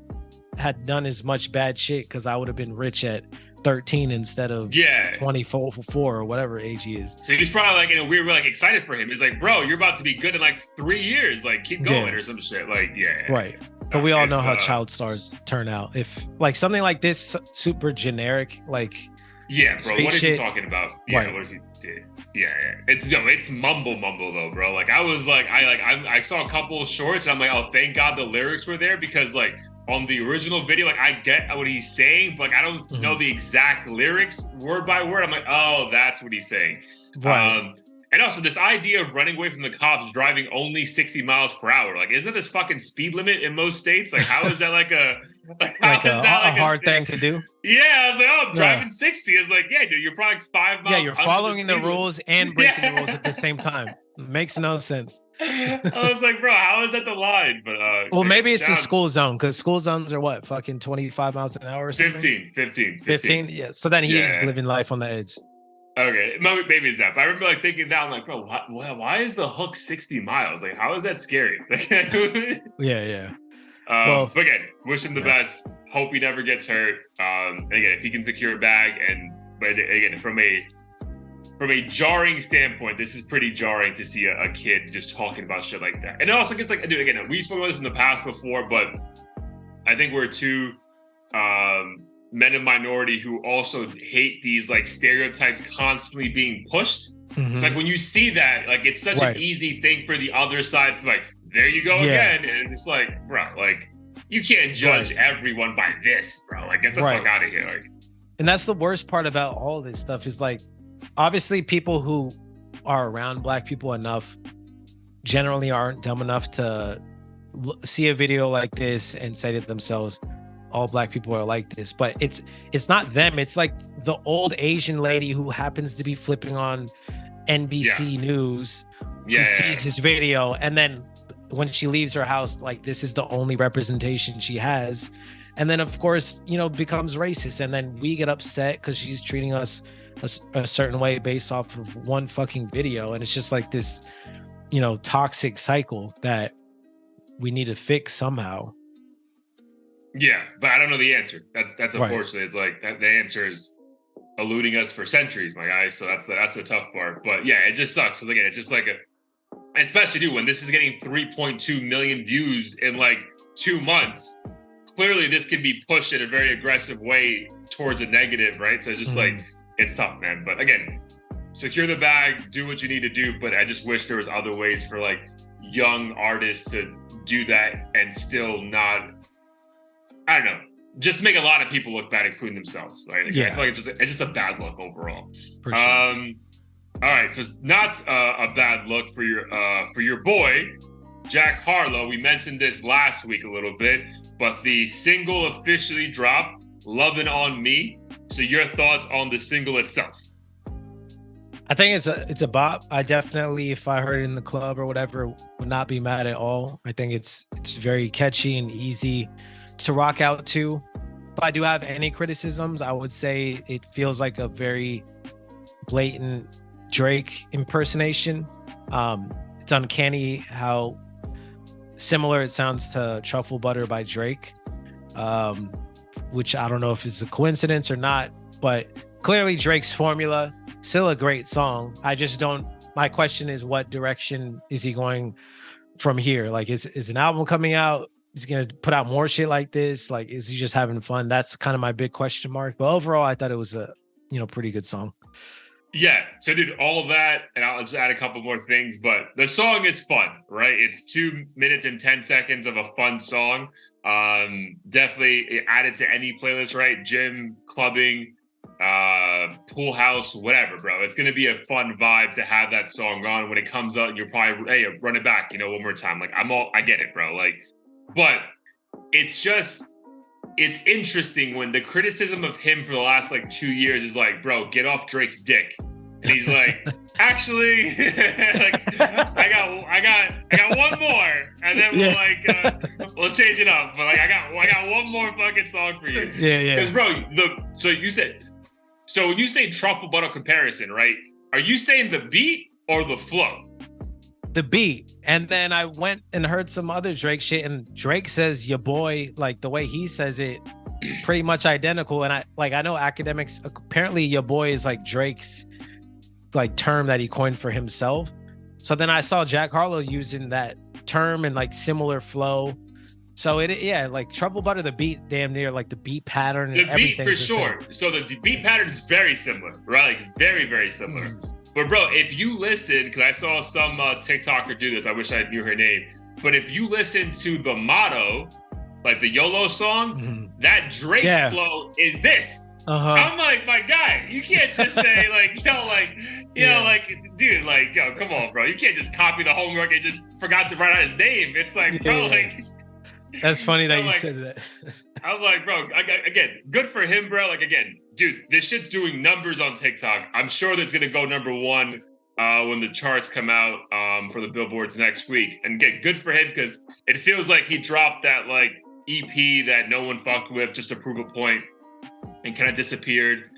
Speaker 1: had done as much bad shit because I would have been rich at 13 instead of 24 or whatever age he is.
Speaker 2: So he's probably like in a weird way, like excited for him. He's like, bro, you're about to be good in like 3 years. Like keep going or some shit. Like,
Speaker 1: right. But we all know how child stars turn out. If like something like this, super generic, like
Speaker 2: bro, what is he talking about? What does he do? It's mumble though, bro. Like I was like, I saw a couple of shorts and I'm like, oh, thank God the lyrics were there because like on the original video, like I get what he's saying, but like I don't know the exact lyrics word by word. I'm like, oh, that's what he's saying. Right. And also this idea of running away from the cops driving only 60 miles per hour. Like, isn't this fucking speed limit in most states? Like, how is that like a
Speaker 1: hard thing to do?
Speaker 2: Yeah, I was like, oh, I'm driving 60. It's like, yeah, dude, you're probably like 5 miles.
Speaker 1: Yeah, you're following the rules and breaking the rules at the same time. Makes no sense.
Speaker 2: I was like, bro, how is that the line? But
Speaker 1: well, maybe it's a school zone because school zones are what, fucking 25 miles an hour or something?
Speaker 2: 15.
Speaker 1: Yeah. So then he is living life on the edge.
Speaker 2: Okay, maybe it's that. But I remember like thinking that, I'm like, bro, why is the hook 60 miles? Like, how is that scary?
Speaker 1: Yeah. Well,
Speaker 2: but again, wish him the best. Hope he never gets hurt. Again, if he can secure a bag, but again, from a jarring standpoint, this is pretty jarring to see a kid just talking about shit like that. And it also gets like, dude, again, we spoke about this in the past before, but I think we're two men of minority who also hate these like stereotypes constantly being pushed. Mm-hmm. It's like when you see that, like it's such an easy thing for the other side to like, there you go again. And it's like, bro, like you can't judge everyone by this, bro. Like get the fuck out of here. Like,
Speaker 1: and that's the worst part about all this stuff is like, obviously people who are around Black people enough generally aren't dumb enough to see a video like this and say to themselves, all Black people are like this. But it's not them. It's like the old Asian lady who happens to be flipping on NBC News who sees this video, and then when she leaves her house, like this is the only representation she has, and then of course becomes racist, and then we get upset because she's treating us a certain way based off of one fucking video, and it's just like this toxic cycle that we need to fix somehow.
Speaker 2: Yeah, but I don't know the answer. That's unfortunately it's like that the answer is eluding us for centuries, my guy. So that's the tough part. But yeah, it just sucks. Because again, it's just like especially dude, when this is getting 3.2 million views in like 2 months, clearly this can be pushed in a very aggressive way towards a negative, right? So it's just like it's tough, man. But again, secure the bag, do what you need to do. But I just wish there was other ways for like young artists to do that and still not, I don't know, just make a lot of people look bad, including themselves. Right? Like, I feel like it's just a bad look overall.
Speaker 1: For sure.
Speaker 2: All right, so it's not a bad look for your boy, Jack Harlow. We mentioned this last week a little bit, but the single officially dropped, "Lovin' on Me." So your thoughts on the single itself?
Speaker 1: I think it's a bop. I definitely, if I heard it in the club or whatever, would not be mad at all. I think it's very catchy and easy to rock out to. If I do have any criticisms, I would say it feels like a very blatant Drake impersonation. It's uncanny how similar it sounds to Truffle Butter by Drake, which I don't know if it's a coincidence or not, but clearly Drake's formula. Still a great song. My question is, what direction is he going from here? Like, is an album coming out? Is he going to put out more shit like this? Like, is he just having fun? That's kind of my big question mark. But overall, I thought it was a, pretty good song.
Speaker 2: Yeah. So dude, all of that, and I'll just add a couple more things, but the song is fun, right? It's 2 minutes and 10 seconds of a fun song. Definitely add it to any playlist, right? Gym, clubbing, pool house, whatever, bro. It's gonna be a fun vibe to have that song on when it comes out, and you're probably, hey, run it back, one more time. Like I get it, bro. Like, but it's interesting when the criticism of him for the last like 2 years is like, bro, get off Drake's dick. And he's like, actually, like, I got one more, and then we'll change it up. But like, I got one more fucking song for you.
Speaker 1: Yeah.
Speaker 2: Because bro, so when you say truffle butter comparison, right? Are you saying the beat or the flow?
Speaker 1: The beat. And then I went and heard some other Drake shit, and Drake says your boy, like the way he says it, pretty much identical. And I know academics, apparently your boy is like Drake's like term that he coined for himself. So then I saw Jack Harlow using that term and like similar flow. So like Truffle Butter, the beat damn near like the beat pattern.
Speaker 2: The beat for sure. So the beat pattern is very similar, right? Like very, very similar. Mm-hmm. But bro, if you listen, because I saw some TikToker do this, I wish I knew her name. But if you listen to the motto, like the YOLO song, that Drake flow is this. I'm like, my guy, you can't just say like, like, dude, like, yo, come on, bro. You can't just copy the homework and just forgot to write out his name. It's like, bro, like.
Speaker 1: That's funny that you said that.
Speaker 2: I was like, bro, again, good for him, bro. Like, again, dude, this shit's doing numbers on TikTok. I'm sure that's going to go number one when the charts come out for the billboards next week. And again, good for him, because it feels like he dropped that like EP that no one fucked with just to prove a point and kind of disappeared.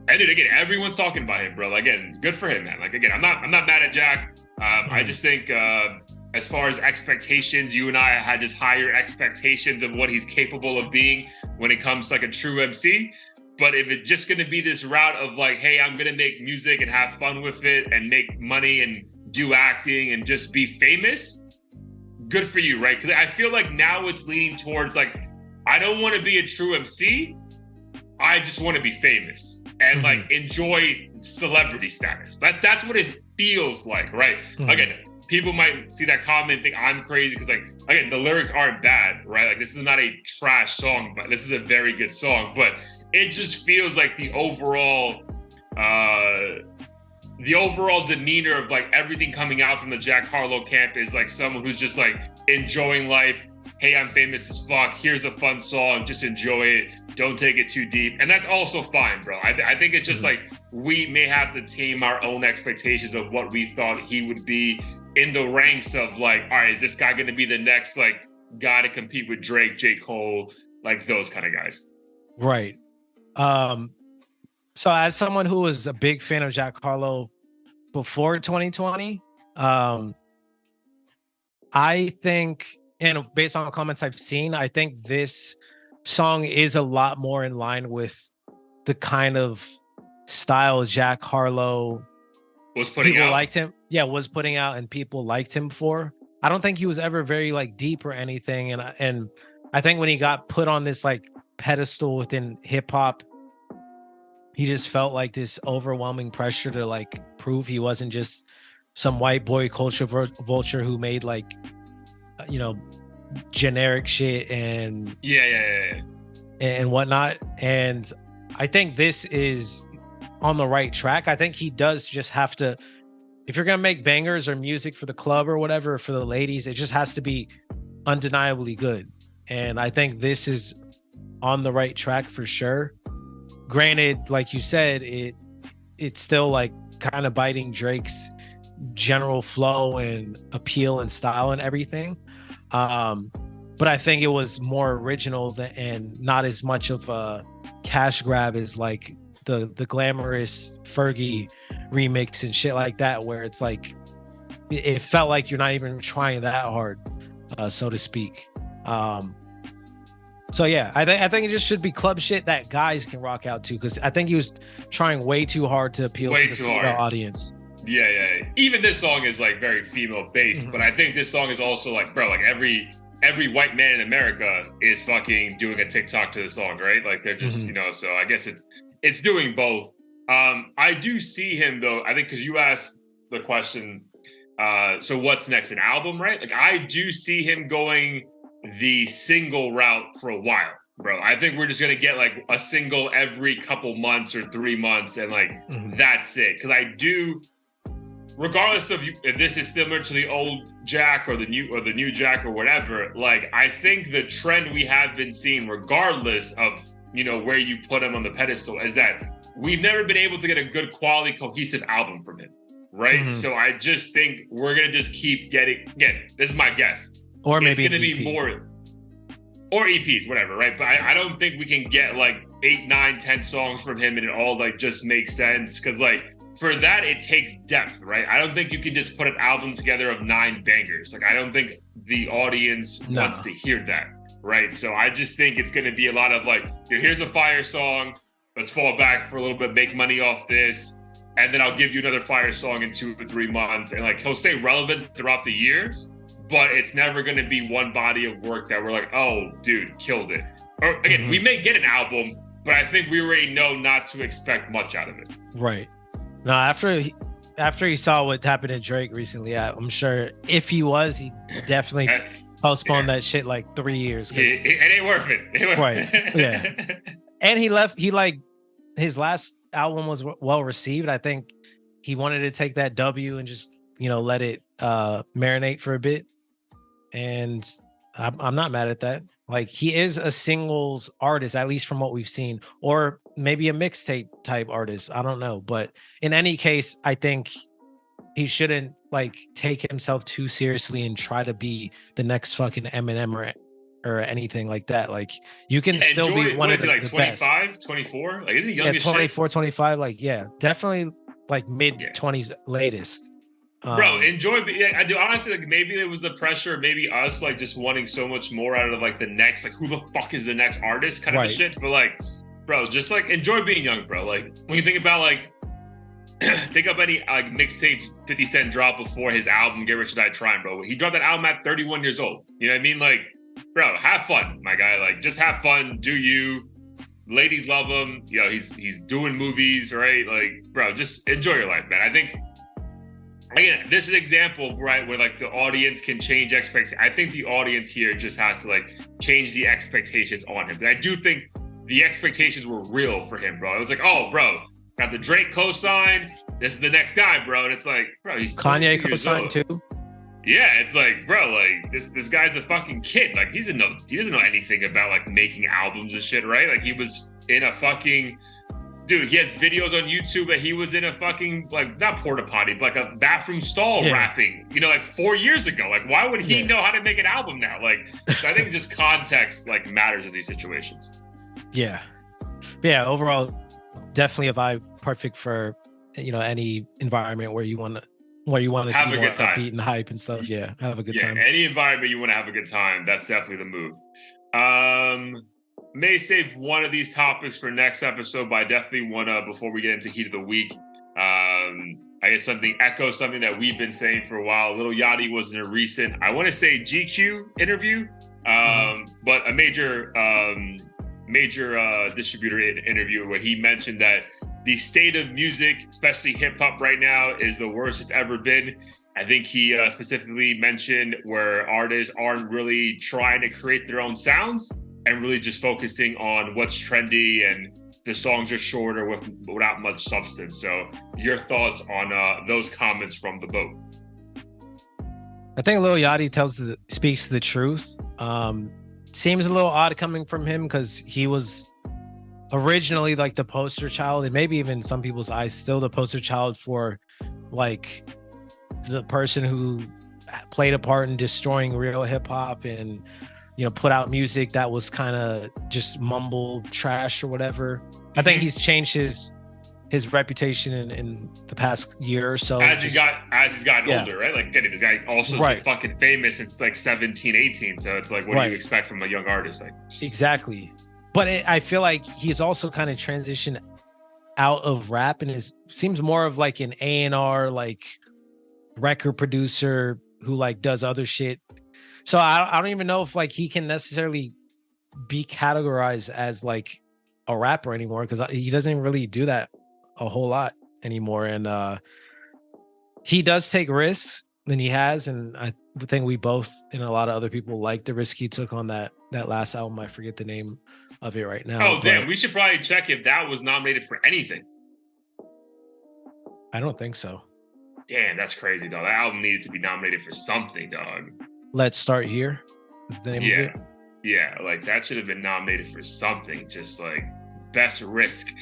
Speaker 2: And dude, again, everyone's talking about him, bro. Like, again, good for him, man. Like, again, I'm not mad at Jack. I just think as far as expectations, you and I had just higher expectations of what he's capable of being when it comes to like a true MC. But if it's just gonna be this route of like, hey, I'm gonna make music and have fun with it and make money and do acting and just be famous, good for you, right? Because I feel like now it's leaning towards like, I don't want to be a true MC. I just want to be famous and like enjoy celebrity status. That's what it feels like, right? Again, people might see that comment and think I'm crazy because, like, again, the lyrics aren't bad, right? Like, this is not a trash song, but this is a very good song. But it just feels like the overall demeanor of like everything coming out from the Jack Harlow camp is like someone who's just like enjoying life. Hey, I'm famous as fuck. Here's a fun song. Just enjoy it. Don't take it too deep. And that's also fine, bro. I think it's just like we may have to tame our own expectations of what we thought he would be in the ranks of like, all right, is this guy going to be the next like guy to compete with Drake, J. Cole, like those kind of guys?
Speaker 1: Right. So as someone who was a big fan of Jack Harlow before 2020, I think, and based on comments I've seen, I think this song is a lot more in line with the kind of style Jack Harlow
Speaker 2: was putting out.
Speaker 1: Liked him. Yeah, was putting out and people liked him for. I don't think he was ever very like deep or anything. And I think when he got put on this like pedestal within hip hop, he just felt like this overwhelming pressure to like prove he wasn't just some white boy culture vulture who made like, you know, generic shit and and whatnot. And I think this is on the right track. I think he does just have to, if you're gonna make bangers or music for the club or whatever for the ladies, it just has to be undeniably good. And I think this is on the right track for sure. Granted, like you said, it's still like kind of biting Drake's general flow and appeal and style and everything. But I think it was more original and not as much of a cash grab as like the glamorous Fergie remix and shit like that, where it's like it felt like you're not even trying that hard, so to speak. So yeah, I think it just should be club shit that guys can rock out to, because I think he was trying way too hard to appeal to the female audience.
Speaker 2: Yeah. Even this song is like very female based, but I think this song is also like, bro, like every white man in America is fucking doing a TikTok to the song, right? Like they're just, you know, so I guess it's doing both. I do see him though, I think because you asked the question, so what's next, an album, right? Like I do see him going the single route for a while, bro. I think we're just gonna get like a single every couple months or 3 months and like that's it. Because I do, regardless of if this is similar to the old Jack or the new Jack or whatever, like I think the trend we have been seeing, regardless of, you know, where you put him on the pedestal, is that we've never been able to get a good quality cohesive album from him, right? So I just think we're gonna just keep getting, again, this is my guess,
Speaker 1: or maybe
Speaker 2: it's gonna be more, or EPs, whatever, right? But I don't think we can get like 8, 9, 10 songs from him and it all like just makes sense, because like for that it takes depth, right? I don't think you can just put an album together of 9 bangers. Like I don't think the audience wants to hear that, right? So I just think it's going to be a lot of like, here's a fire song, let's fall back for a little bit, make money off this, and then I'll give you another fire song in 2 or 3 months. And like he'll stay relevant throughout the years, but it's never going to be one body of work that we're like, oh dude, killed it. Or again, we may get an album, but I think we already know not to expect much out of it.
Speaker 1: Right. Now, after he saw what happened to Drake recently, I'm sure if he definitely postponed that shit like 3 years.
Speaker 2: It ain't worth it.
Speaker 1: Right. Yeah. And he like his last album was well received. I think he wanted to take that W and just, you know, let it marinate for a bit. And I'm not mad at that. Like he is a singles artist, at least from what we've seen, or maybe a mixtape type artist. I don't know. But in any case, I think he shouldn't like take himself too seriously and try to be the next fucking Eminem or or anything like that. Like you can
Speaker 2: Yeah,
Speaker 1: still
Speaker 2: Enjoy,
Speaker 1: be one
Speaker 2: what
Speaker 1: of
Speaker 2: is he, like
Speaker 1: the
Speaker 2: 25,
Speaker 1: best.
Speaker 2: 24? Like, isn't he young
Speaker 1: Yeah,
Speaker 2: as shit?
Speaker 1: 24, 25. Like, yeah, definitely like mid
Speaker 2: Yeah.
Speaker 1: 20s latest.
Speaker 2: Bro, enjoy. Yeah, I do honestly, like, maybe it was the pressure, maybe us like just wanting so much more out of like the next, like, who the fuck is the next artist kind of a shit. But like, bro, just like enjoy being young, bro. Like when you think about like think of any like mixtape 50 Cent dropped before his album Get Rich or Die Trying, bro. He dropped that album at 31 years old. You know what I mean? Like, bro, have fun, my guy. Like, just have fun. Do you? Ladies love him. You know, he's doing movies, right? Like, bro, just enjoy your life, man. I think again, this is an example, right, where like the audience can change expectations. I think the audience here just has to like change the expectations on him. I do think the expectations were real for him, bro. It was like, oh, bro, got the Drake co-sign. This is the next guy, bro. And it's like, bro, he's
Speaker 1: Kanye co-signed too.
Speaker 2: Yeah, it's like, bro, like this guy's a fucking kid. Like he doesn't know anything about like making albums and shit, right? Like he was in a fucking dude, he has videos on YouTube that he was in a fucking like not porta potty, but like a bathroom stall rapping, you know, like 4 years ago. Like, why would he know how to make an album now? Like, so I think just context like matters in these situations.
Speaker 1: Yeah. Overall, definitely a vibe perfect for any environment where you want to
Speaker 2: have
Speaker 1: be
Speaker 2: a
Speaker 1: more
Speaker 2: good time,
Speaker 1: upbeat and hype and stuff. Yeah, have a good time.
Speaker 2: Any environment you want to have a good time, that's definitely the move. May save one of these topics for next episode, but I definitely want to, before we get into heat of the week, I guess echo something that we've been saying for a while. Lil Yachty was in a recent, I want to say GQ interview, but a major distributor interview where he mentioned that the state of music, especially hip hop right now, is the worst it's ever been. I think he specifically mentioned where artists aren't really trying to create their own sounds and really just focusing on what's trendy, and the songs are shorter without much substance. So your thoughts on those comments from the boat?
Speaker 1: I think Lil Yachty speaks the truth. Seems a little odd coming from him because he was originally like the poster child, and maybe even some people's eyes still the poster child for like the person who played a part in destroying real hip hop and put out music that was kind of just mumble trash or whatever. I think he's changed his reputation in the past year or so.
Speaker 2: As he's gotten older, right? Like, this guy also been fucking famous since like 17, 18. So it's like, what do you expect from a young artist? Like,
Speaker 1: exactly. But I feel like he's also kind of transitioned out of rap and seems more of like an A&R, like record producer who like does other shit. So I don't even know if like he can necessarily be categorized as like a rapper anymore, because he doesn't really do that a whole lot anymore. And he does take risks, and he has, and I think we both and a lot of other people like the risk he took on that last album. I forget the name of it right now.
Speaker 2: Oh, damn. We should probably check if that was nominated for anything.
Speaker 1: I don't think so.
Speaker 2: Damn, that's crazy, dog. That album needed to be nominated for something, dog.
Speaker 1: Let's Start Here is the name of it.
Speaker 2: Yeah, like that should have been nominated for something. Just like best risk.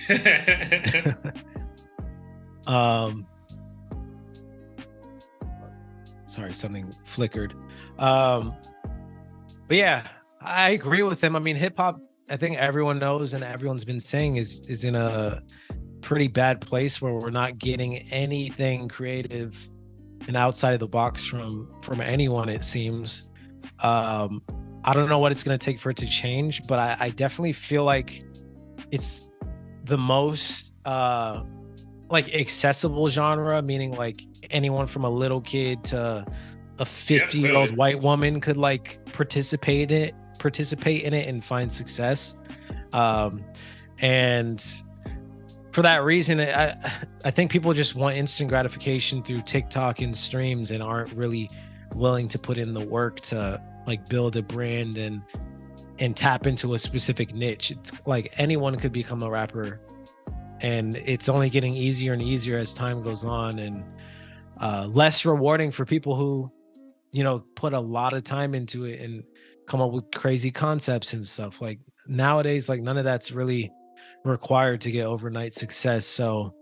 Speaker 1: Sorry, something flickered. But yeah, I agree with him. I mean, hip hop, I think everyone knows and everyone's been saying is in a pretty bad place where we're not getting anything creative and outside of the box from anyone, it seems. I don't know what it's going to take for it to change, but I definitely feel like it's the most like accessible genre, meaning like anyone from a little kid to a 50-year-old white woman could like participate in it and find success. And for that reason, I think people just want instant gratification through TikTok and streams and aren't really willing to put in the work to like build a brand and tap into a specific niche. It's like anyone could become a rapper, and it's only getting easier and easier as time goes on, and less rewarding for people who put a lot of time into it and come up with crazy concepts and stuff. Like nowadays, like none of that's really required to get overnight success. So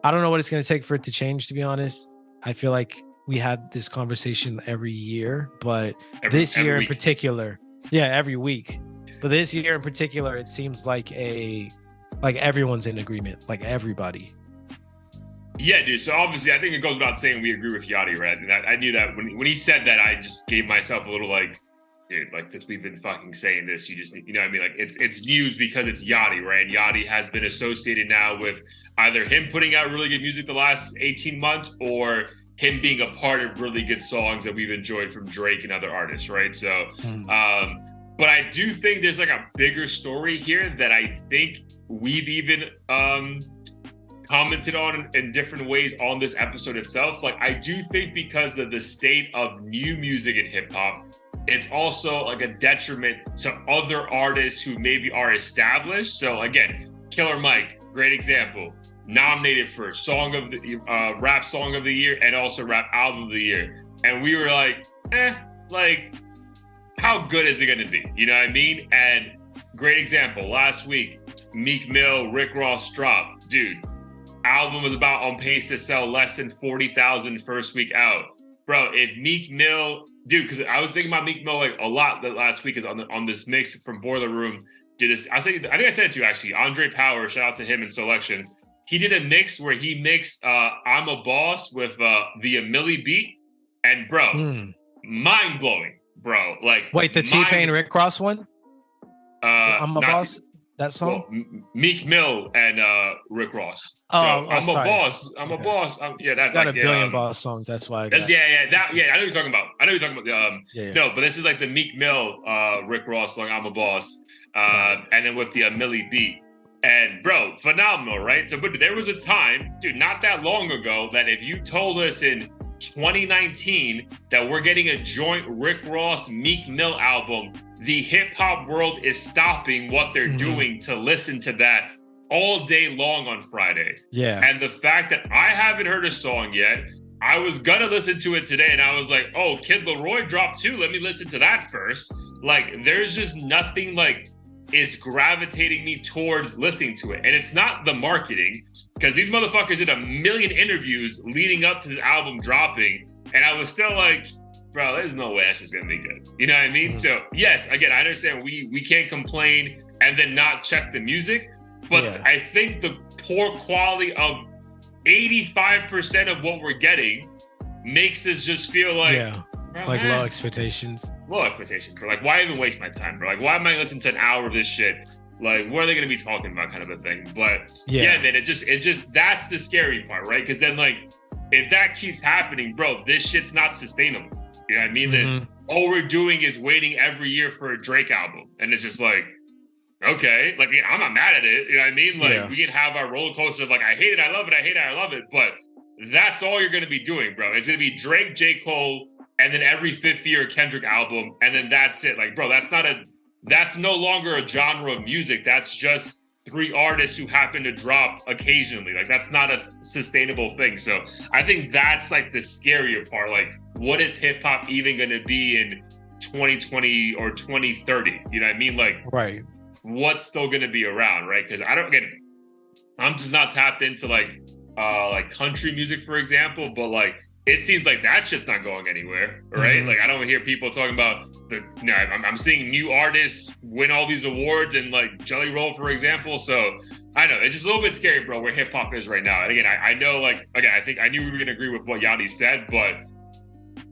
Speaker 1: I don't know what it's going to take for it to change, to be honest. I feel like we had this conversation every year, but this year in particular, Yeah, every week. But this year in particular, it seems like everyone's in agreement, like everybody.
Speaker 2: Yeah, dude. So obviously, I think it goes without saying we agree with Yachty, right? And I knew that when he said that, I just gave myself a little like, dude, like this, we've been fucking saying this. You just, you know what I mean? Like it's news because it's Yachty, right? And Yachty has been associated now with either him putting out really good music the last 18 months or him being a part of really good songs that we've enjoyed from Drake and other artists, right? So, but I do think there's like a bigger story here that I think we've even commented on in different ways on this episode itself. Like, I do think because of the state of new music in hip hop, it's also like a detriment to other artists who maybe are established. So again, Killer Mike, great example, nominated for song of the rap song of the year and also rap album of the year. And we were like, like, how good is it going to be? You know what I mean? And great example, last week, Meek Mill, Rick Ross drop, dude. Album was about on pace to sell less than 40,000 first week out. Bro, if Meek Mill, dude, because I was thinking about Meek Mill like a lot the last week is on this mix from Boiler Room. Did this, I think I said it to you actually. Andre Power, shout out to him in Selection. He did a mix where he mixed I'm a Boss with the Millie beat. And bro, mind blowing, bro. Like,
Speaker 1: wait, the T-Pain Rick Ross one? I'm a Boss? That song?
Speaker 2: Well, Meek Mill and Rick Ross.
Speaker 1: Oh,
Speaker 2: so I'm a boss. I'm a boss. Yeah, that's
Speaker 1: got
Speaker 2: like
Speaker 1: a billion boss songs. That's why.
Speaker 2: I know what you're talking about. No, but this is like the Meek Mill, Rick Ross song. I'm a boss, and then with the Millie beat. And bro, phenomenal, right? So, but there was a time, dude, not that long ago, that if you told us in 2019 that we're getting a joint Rick Ross Meek Mill album, the hip hop world is stopping what they're doing to listen to that all day long on Friday.
Speaker 1: Yeah.
Speaker 2: And the fact that I haven't heard a song yet, I was gonna listen to it today and I was like, oh, Kid Laroi dropped too. Let me listen to that first. Like, there's just nothing like is gravitating me towards listening to it. And it's not the marketing, because these motherfuckers did a million interviews leading up to this album dropping. And I was still like, bro, there's no way that's just gonna be good. You know what I mean? So yes, again, I understand we can't complain and then not check the music, but I think the poor quality of 85% of what we're getting makes us just feel like, bro,
Speaker 1: like low expectations.
Speaker 2: Low expectations, bro. Like, why even waste my time, bro? Like, why am I listening to an hour of this shit? Like, what are they gonna be talking about, kind of a thing? But then it's just that's the scary part, right? Because then, like, if that keeps happening, bro, this shit's not sustainable. You know what I mean? Then all we're doing is waiting every year for a Drake album. And it's just like, okay, like, I'm not mad at it. You know what I mean? Like, we can have our roller coaster of like, I hate it, I love it, I hate it, I love it. But that's all you're going to be doing, bro. It's going to be Drake, J. Cole, and then every fifth year Kendrick album. And then that's it. Like, bro, that's no longer a genre of music. That's just three artists who happen to drop occasionally. Like, that's not a sustainable thing. So I think that's like the scarier part. Like, what is hip hop even going to be in 2020 or 2030? You know what I mean? Like, what's still going to be around, right? Because I'm just not tapped into like country music, for example, but like, it seems like that's just not going anywhere, right? Like, I don't hear people talking about I'm seeing new artists win all these awards and like Jelly Roll, for example. So I know it's just a little bit scary, bro, where hip hop is right now. And again, I know, like, again, I think I knew we were gonna agree with what Yachty said, but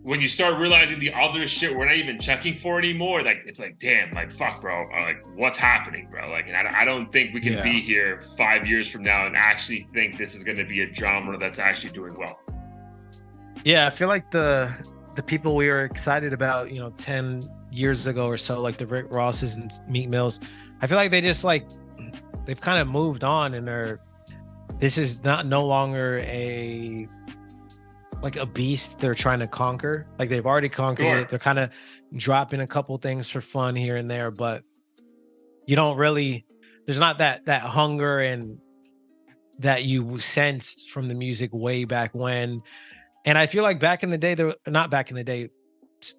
Speaker 2: when you start realizing the other shit we're not even checking for anymore, like, it's like, damn, like, fuck, bro, like, what's happening, bro? Like, and I don't think we can be here 5 years from now and actually think this is going to be a genre that's actually doing well.
Speaker 1: Yeah, I feel like the people we were excited about, 10 years ago or so, like the Rick Rosses and Meek Mills, I feel like they just like, they've kind of moved on and this is no longer a beast they're trying to conquer. Like, they've already conquered it. They're kind of dropping a couple things for fun here and there, but you don't really, there's not that hunger and that you sensed from the music way back when. And I feel like back in the day, not back in the day,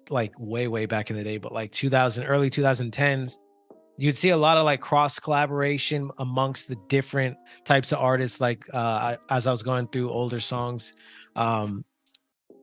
Speaker 1: like way back in the day, but like early 2010s, you'd see a lot of like cross collaboration amongst the different types of artists. Like as I was going through older songs,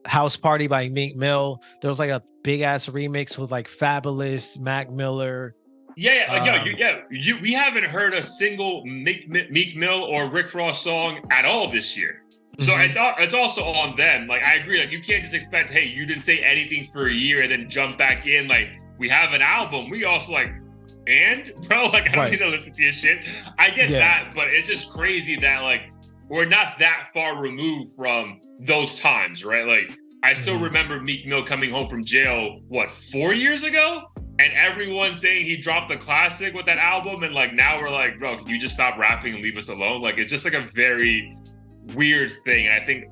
Speaker 1: House Party by Meek Mill. There was like a big ass remix with like Fabulous, Mac Miller.
Speaker 2: We haven't heard a single Meek Mill or Rick Ross song at all this year. So it's also on them. Like, I agree. Like, you can't just expect, hey, you didn't say anything for a year and then jump back in. Like, we have an album. We also like, and bro, like, I don't need to listen to your shit. I get that, but it's just crazy that like we're not that far removed from those times, right? Like, I still remember Meek Mill coming home from jail, 4 years ago? And everyone saying he dropped the classic with that album. And like, now we're like, bro, can you just stop rapping and leave us alone? Like, it's just like a very weird thing. And I think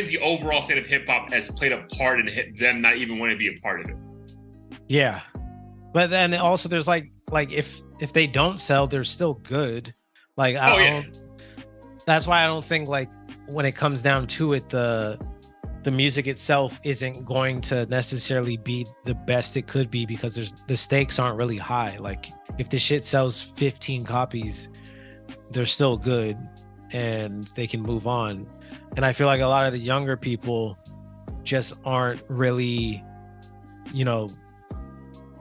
Speaker 2: the overall state of hip hop has played a part in them not even wanting to be a part of it.
Speaker 1: Yeah. But then also there's like if they don't sell, they're still good. Like, that's why I don't think like when it comes down to it, the music itself isn't going to necessarily be the best it could be, because the stakes aren't really high. Like, if the shit sells 15 copies, they're still good and they can move on. And I feel like a lot of the younger people just aren't really,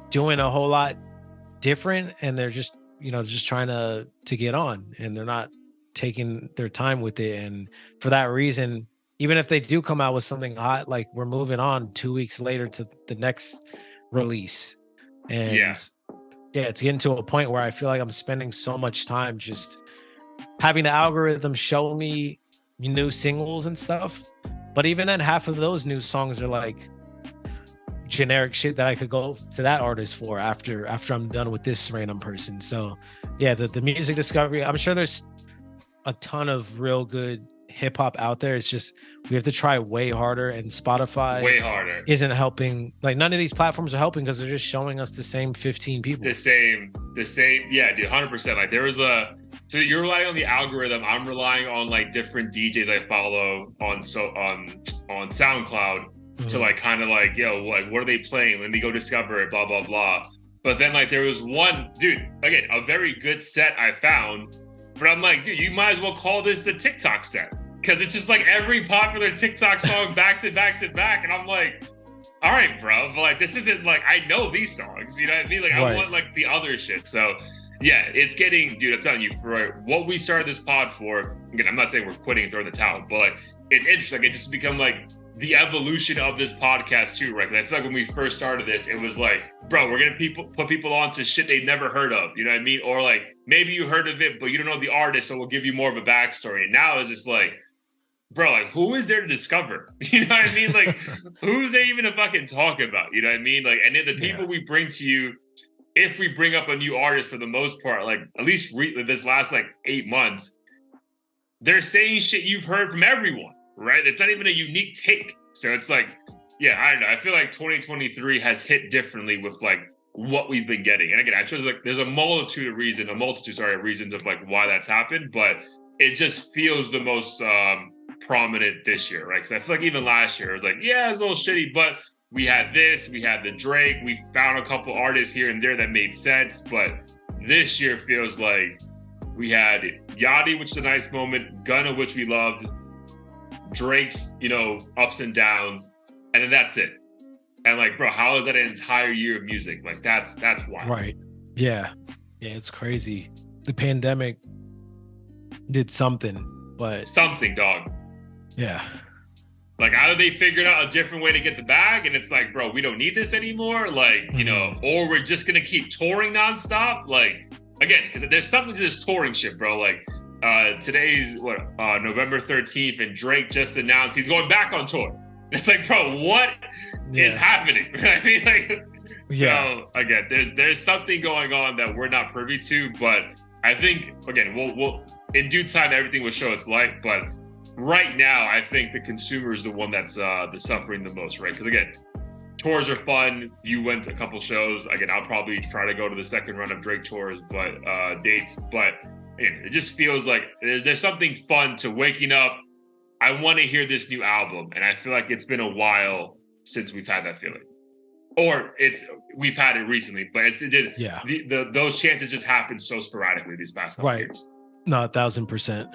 Speaker 1: doing a whole lot different, and they're just trying to get on, and they're not taking their time with it. And for that reason, even if they do come out with something hot, like, we're moving on 2 weeks later to the next release. And it's getting to a point where I feel like I'm spending so much time just having the algorithm show me new singles and stuff. But even then, half of those new songs are like generic shit that I could go to that artist for after I'm done with this random person. So yeah, the music discovery, I'm sure there's a ton of real good hip hop out there. It's just we have to try way harder, and Spotify isn't helping. Like, none of these platforms are helping because they're just showing us the same 15 people. The same.
Speaker 2: Yeah, dude, 100%. Like, so you're relying on the algorithm. I'm relying on like different DJs I follow on SoundCloud to like kind of like, what are they playing? Let me go discover it, blah, blah, blah. But then like there was one, dude, again, a very good set I found, but I'm like, dude, you might as well call this the TikTok set, because it's just like every popular TikTok song back to back to back. And I'm like, all right, bro, but like, this isn't like, I know these songs, you know what I mean? Like, I want like the other shit. So yeah, it's getting, dude, I'm telling you, for what we started this pod for, again, I'm not saying we're quitting and throwing the towel, but like, it's interesting. It just become like the evolution of this podcast too, right? Because I feel like when we first started this, it was like, bro, we're gonna put people on to shit they've never heard of, you know what I mean? Or like, maybe you heard of it, but you don't know the artist, so we'll give you more of a backstory. And now it's just like, bro, like, who is there to discover? You know what I mean? Like, who's there even to fucking talk about? You know what I mean? Like, and then the people we bring to you, if we bring up a new artist, for the most part, like, at least this last like 8 months, they're saying shit you've heard from everyone, right? It's not even a unique take. So it's like, yeah, I don't know. I feel like 2023 has hit differently with like what we've been getting. And again, I chose like, there's a multitude of reasons of like why that's happened, but it just feels the most prominent this year, right? Because I feel like even last year it was like, yeah, it's a little shitty, but we had the Drake, we found a couple artists here and there that made sense. But this year feels like we had Yachty, which is a nice moment, Gunna, which we loved, Drake's, ups and downs, and then that's it. And like, bro, how is that an entire year of music? Like, that's wild.
Speaker 1: Right. Yeah, it's crazy. The pandemic did something,
Speaker 2: dog.
Speaker 1: Yeah.
Speaker 2: Like, either they figured out a different way to get the bag, and it's like, bro, we don't need this anymore. Like, or we're just gonna keep touring nonstop. Like, again, because there's something to this touring shit, bro. Like, today's November 13th, and Drake just announced he's going back on tour. It's like, bro, what is happening? I mean, like, so again, there's something going on that we're not privy to. But I think, again, we'll in due time everything will show its light. But right now, I think the consumer is the one that's suffering the most, right? Because again, tours are fun. You went to a couple shows. Again, I'll probably try to go to the second run of Drake tours, dates. But again, it just feels like there's something fun to waking up. I want to hear this new album, and I feel like it's been a while since we've had that feeling. Or we've had it recently, but those chances just happened so sporadically these past couple years.
Speaker 1: No, 1,000%.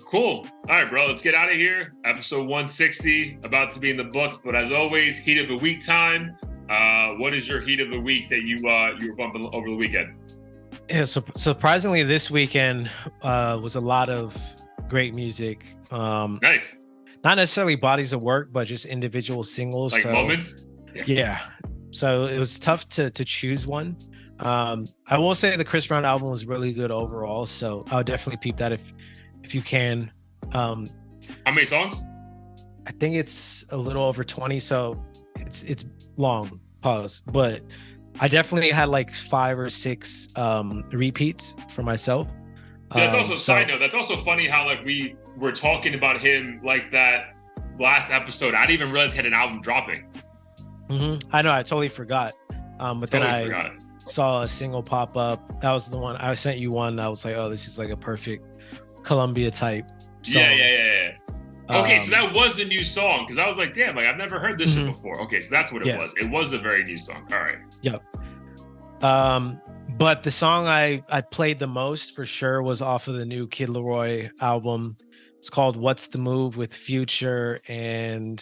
Speaker 2: Cool. All right, bro. Let's get out of here. Episode 160 about to be in the books, but as always, heat of the week time. What is your heat of the week that you were bumping over the weekend?
Speaker 1: Yeah, so surprisingly, this weekend was a lot of great music.
Speaker 2: Nice.
Speaker 1: Not necessarily bodies of work, but just individual singles.
Speaker 2: Like moments?
Speaker 1: Yeah. So it was tough to choose one. I will say the Chris Brown album was really good overall. So I'll definitely peep that if you can.
Speaker 2: How many songs?
Speaker 1: I think it's a little over 20. So it's long. Pause. But I definitely had like 5 or 6 repeats for myself.
Speaker 2: Yeah, that's also side note. That's also funny how like we were talking about him like that last episode. I didn't even realize he had an album dropping.
Speaker 1: I know. I totally forgot. But
Speaker 2: totally
Speaker 1: then I
Speaker 2: forgot.
Speaker 1: Saw a single pop up. That was the one I sent you one. I was like, oh, this is like a perfect Columbia type song.
Speaker 2: Yeah. Okay, so that was a new song because I was like, damn, like I've never heard this shit before. Okay, so that's what it was. It was a very new song. All right.
Speaker 1: Yep. But the song I played the most for sure was off of the new Kid Laroi album. It's called "What's the Move" with Future and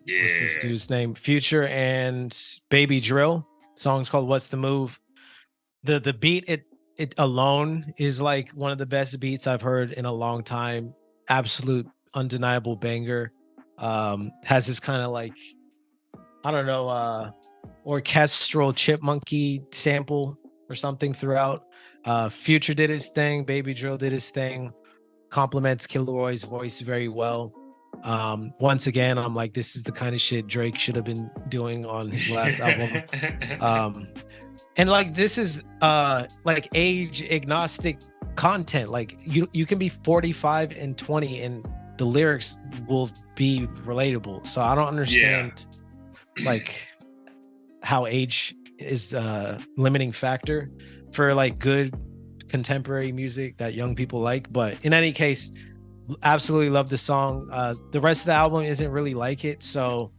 Speaker 1: what's this dude's name? Future and Baby Drill. The song's called "What's the Move." The beat it alone is like one of the best beats I've heard in a long time. Absolute undeniable banger. Has this kind of like, I don't know, orchestral chipmunky sample or something throughout. Future did his thing, Baby Drill did his thing, complements Kid Laroi's voice very well. Once again, I'm like, this is the kind of shit Drake should have been doing on his last album. And like this is like age agnostic content. Like you can be 45 and 20 and the lyrics will be relatable. So I don't understand like how age is a limiting factor for like good contemporary music that young people like. But in any case, absolutely love the song. The rest of the album isn't really like it. So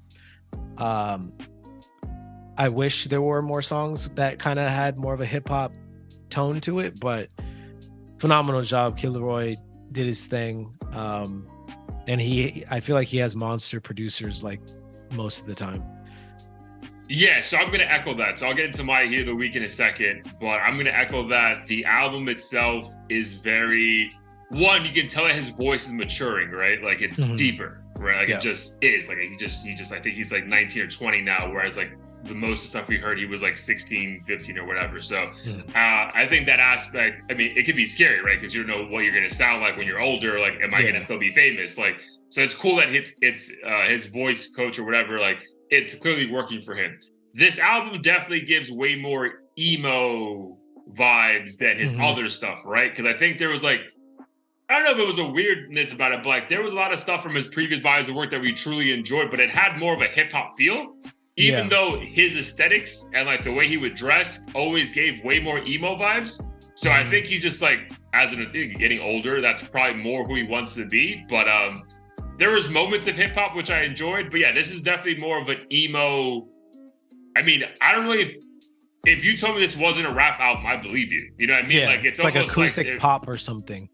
Speaker 1: I wish there were more songs that kind of had more of a hip hop tone to it, but phenomenal job. Kid Laroi did his thing. And I feel like he has monster producers like most of the time.
Speaker 2: Yeah, so I'm going to echo that. So I'll get into my Heat of the Week in a second, but I'm going to echo that. The album itself is very, one, you can tell that his voice is maturing, right? Like it's deeper, right? Like it just is. Like he just, I think he's like 19 or 20 now, whereas like the most of stuff we heard, he was like 16, 15 or whatever. So I think that aspect, I mean, it could be scary, right? Because you don't know what you're going to sound like when you're older. Like, am I going to still be famous? Like, so it's cool that it's his voice coach or whatever, like it's clearly working for him. This album definitely gives way more emo vibes than his other stuff, right? Because I think there was like, I don't know if it was a weirdness about it, but like there was a lot of stuff from his previous bodies of work that we truly enjoyed, but it had more of a hip hop feel. Even though his aesthetics and like the way he would dress always gave way more emo vibes. So I think he's just like, as getting older, that's probably more who he wants to be. But there was moments of hip hop which I enjoyed. But yeah, this is definitely more of an emo. I mean, I don't really. If you told me this wasn't a rap album, I believe you. You know what I mean?
Speaker 1: Yeah,
Speaker 2: like it's
Speaker 1: like
Speaker 2: almost
Speaker 1: acoustic
Speaker 2: like,
Speaker 1: pop or something.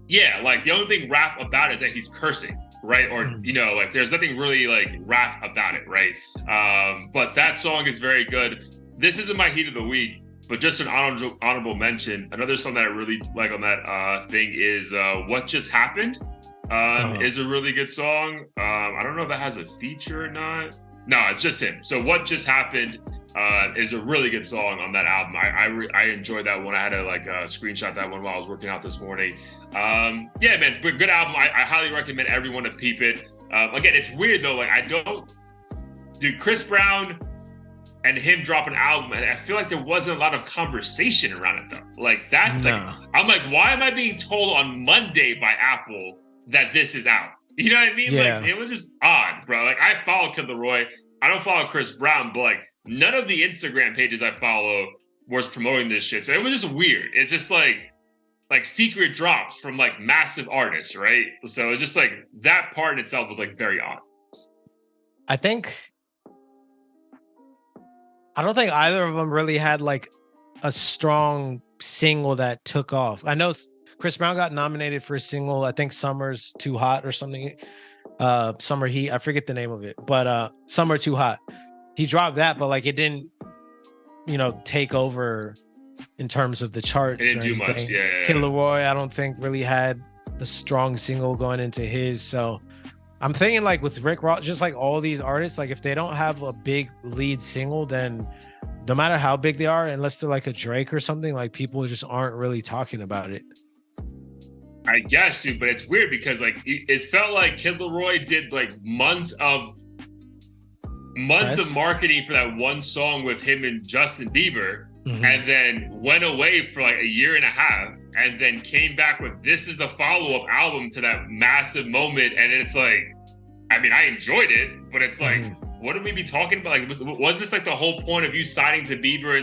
Speaker 2: Yeah, like the only thing rap about it is that he's cursing. Right. Or, you know, like there's nothing really like rap about it. Right. But that song is very good. This isn't my Heat of the Week, but just an honorable mention. Another song that I really like on that thing is What Just Happened is a really good song. I don't know if that has a feature or not. No, it's just him. So What Just Happened is a really good song on that album. I enjoyed that one. I had to like screenshot that one while I was working out this morning. Yeah, man, good album. I highly recommend everyone to peep it. Again, it's weird though. Like dude, Chris Brown and him drop an album, and I feel like there wasn't a lot of conversation around it though. Like that's like, I'm like, why am I being told on Monday by Apple that this is out? You know what I mean?
Speaker 1: Yeah.
Speaker 2: Like it was just odd, bro. Like I follow Kid Laroi. I don't follow Chris Brown, but like none of the Instagram pages I follow was promoting this shit. So it was just weird. It's just like secret drops from like massive artists, right? So it's just like that part in itself was like very odd.
Speaker 1: I don't think either of them really had like a strong single that took off. I know Chris Brown got nominated for a single, I think Summer's Too Hot or something. Summer Heat, I forget the name of it, but Summer Too Hot. He dropped that, but like it didn't, take over in terms of the charts.
Speaker 2: It didn't do much. Yeah.
Speaker 1: Kid Laroi, I don't think really had the strong single going into his. So I'm thinking like with Rick Ross, just like all these artists, like if they don't have a big lead single, then no matter how big they are, unless they're like a Drake or something, like people just aren't really talking about it.
Speaker 2: I guess, dude, but it's weird because like it felt like Kid Laroi did like months of marketing for that one song with him and Justin Bieber, and then went away for like a year and a half, and then came back with this is the follow-up album to that massive moment. And it's like, I mean, I enjoyed it, but it's like, what did we be talking about? Like, was this like the whole point of you signing to Bieber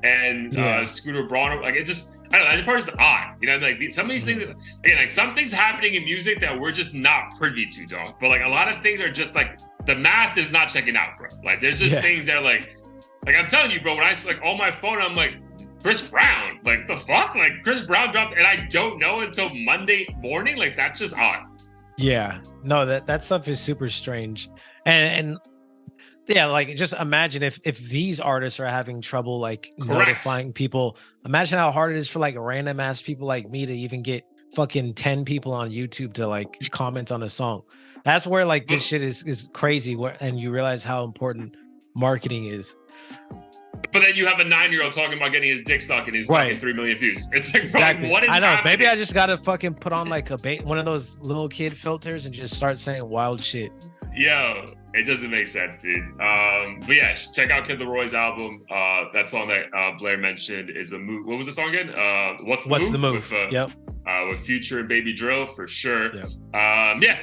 Speaker 2: and Scooter Braun? Like, it just, I don't know, that part is odd. Like some of these things, again, like some things happening in music that we're just not privy to, dog. But like a lot of things are just like, the math is not checking out, bro. Like there's just things that are like I'm telling you, bro, when I like on my phone, I'm like, Chris Brown, like the fuck? Like Chris Brown dropped and I don't know until Monday morning. Like that's just odd.
Speaker 1: Yeah, no, that stuff is super strange. And yeah, like just imagine if these artists are having trouble like notifying people. Imagine how hard it is for like random ass people like me to even get fucking 10 people on YouTube to like comment on a song. That's where like this shit is crazy, and you realize how important marketing is.
Speaker 2: But then you have a 9-year-old talking about getting his dick sucked and he's fucking 3 million views. It's like, bro,
Speaker 1: exactly.
Speaker 2: What is
Speaker 1: I know.
Speaker 2: happening?
Speaker 1: Maybe I just gotta fucking put on like one of those little kid filters and just start saying wild shit.
Speaker 2: Yo, it doesn't make sense, dude. But yeah, check out Kid Laroi's album. That song that Blair mentioned is a move. What was the song again? What's the move? With Future and Baby Drill for sure. Yep.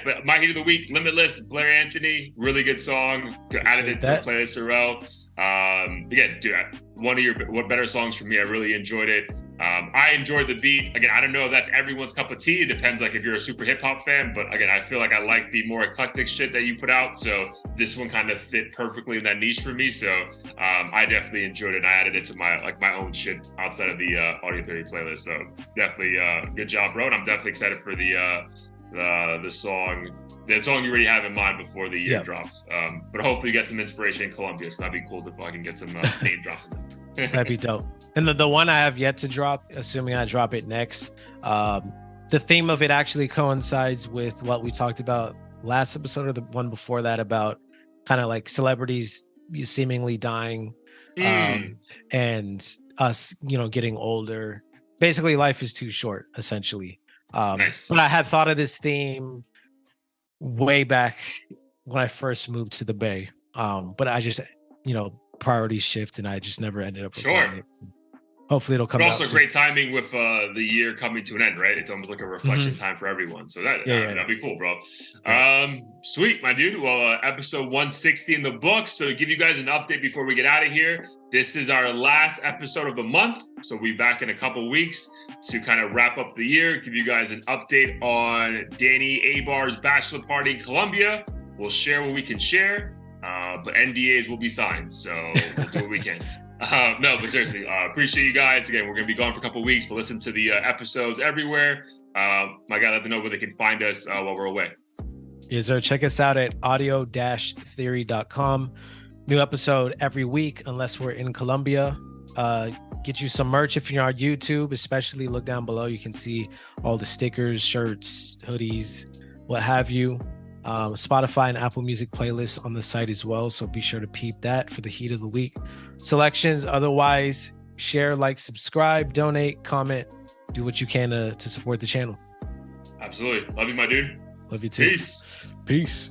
Speaker 2: But my hit of the week, Limitless, Blair Anthony, really good song. Added it to the playlist as well. Again, dude, one of your better songs for me. I really enjoyed it. I enjoyed the beat. Again, I don't know if that's everyone's cup of tea. It depends, like if you're a super hip hop fan. But again, I feel like I like the more eclectic shit that you put out. So this one kind of fit perfectly in that niche for me. So I definitely enjoyed it. And I added it to my own shit outside of the Audio Theory playlist. So definitely good job, bro. And I'm definitely excited for the song. The song you already have in mind before the year drops. But hopefully you get some inspiration in Colombia. So that'd be cool to fucking get some name drops in there.
Speaker 1: That'd be dope. And the one I have yet to drop, assuming I drop it next, the theme of it actually coincides with what we talked about last episode or the one before that about kind of like celebrities seemingly dying and us, getting older. Basically, life is too short, essentially.
Speaker 2: Nice.
Speaker 1: But I had thought of this theme way back when I first moved to the Bay. But I just, priorities shift and I just never ended up.
Speaker 2: Sure.
Speaker 1: Hopefully it'll come out.
Speaker 2: But also great timing with the year coming to an end, right? It's almost like a reflection time for everyone. So that'd be cool, bro. Yeah. Sweet, my dude. Well, episode 160 in the books. So to give you guys an update before we get out of here, this is our last episode of the month. So we'll be back in a couple weeks to kind of wrap up the year, give you guys an update on Danny Abar's bachelor party in Colombia. We'll share what we can share, but NDAs will be signed. So we'll do what we can. No, but seriously, appreciate you guys. Again, we're going to be gone for a couple of weeks, but listen to the episodes everywhere. My guy, let them know where they can find us while we're away.
Speaker 1: Yes, sir. Check us out at audio-theory.com. New episode every week, unless we're in Colombia. Get you some merch if you're on YouTube, especially look down below. You can see all the stickers, shirts, hoodies, what have you. Spotify and Apple Music playlists on the site as well. So be sure to peep that for the heat of the week selections. Otherwise, share, like, subscribe, donate, comment, do what you can to support the channel.
Speaker 2: Absolutely. Love you, my dude.
Speaker 1: Love you too.
Speaker 2: Peace.
Speaker 1: Peace.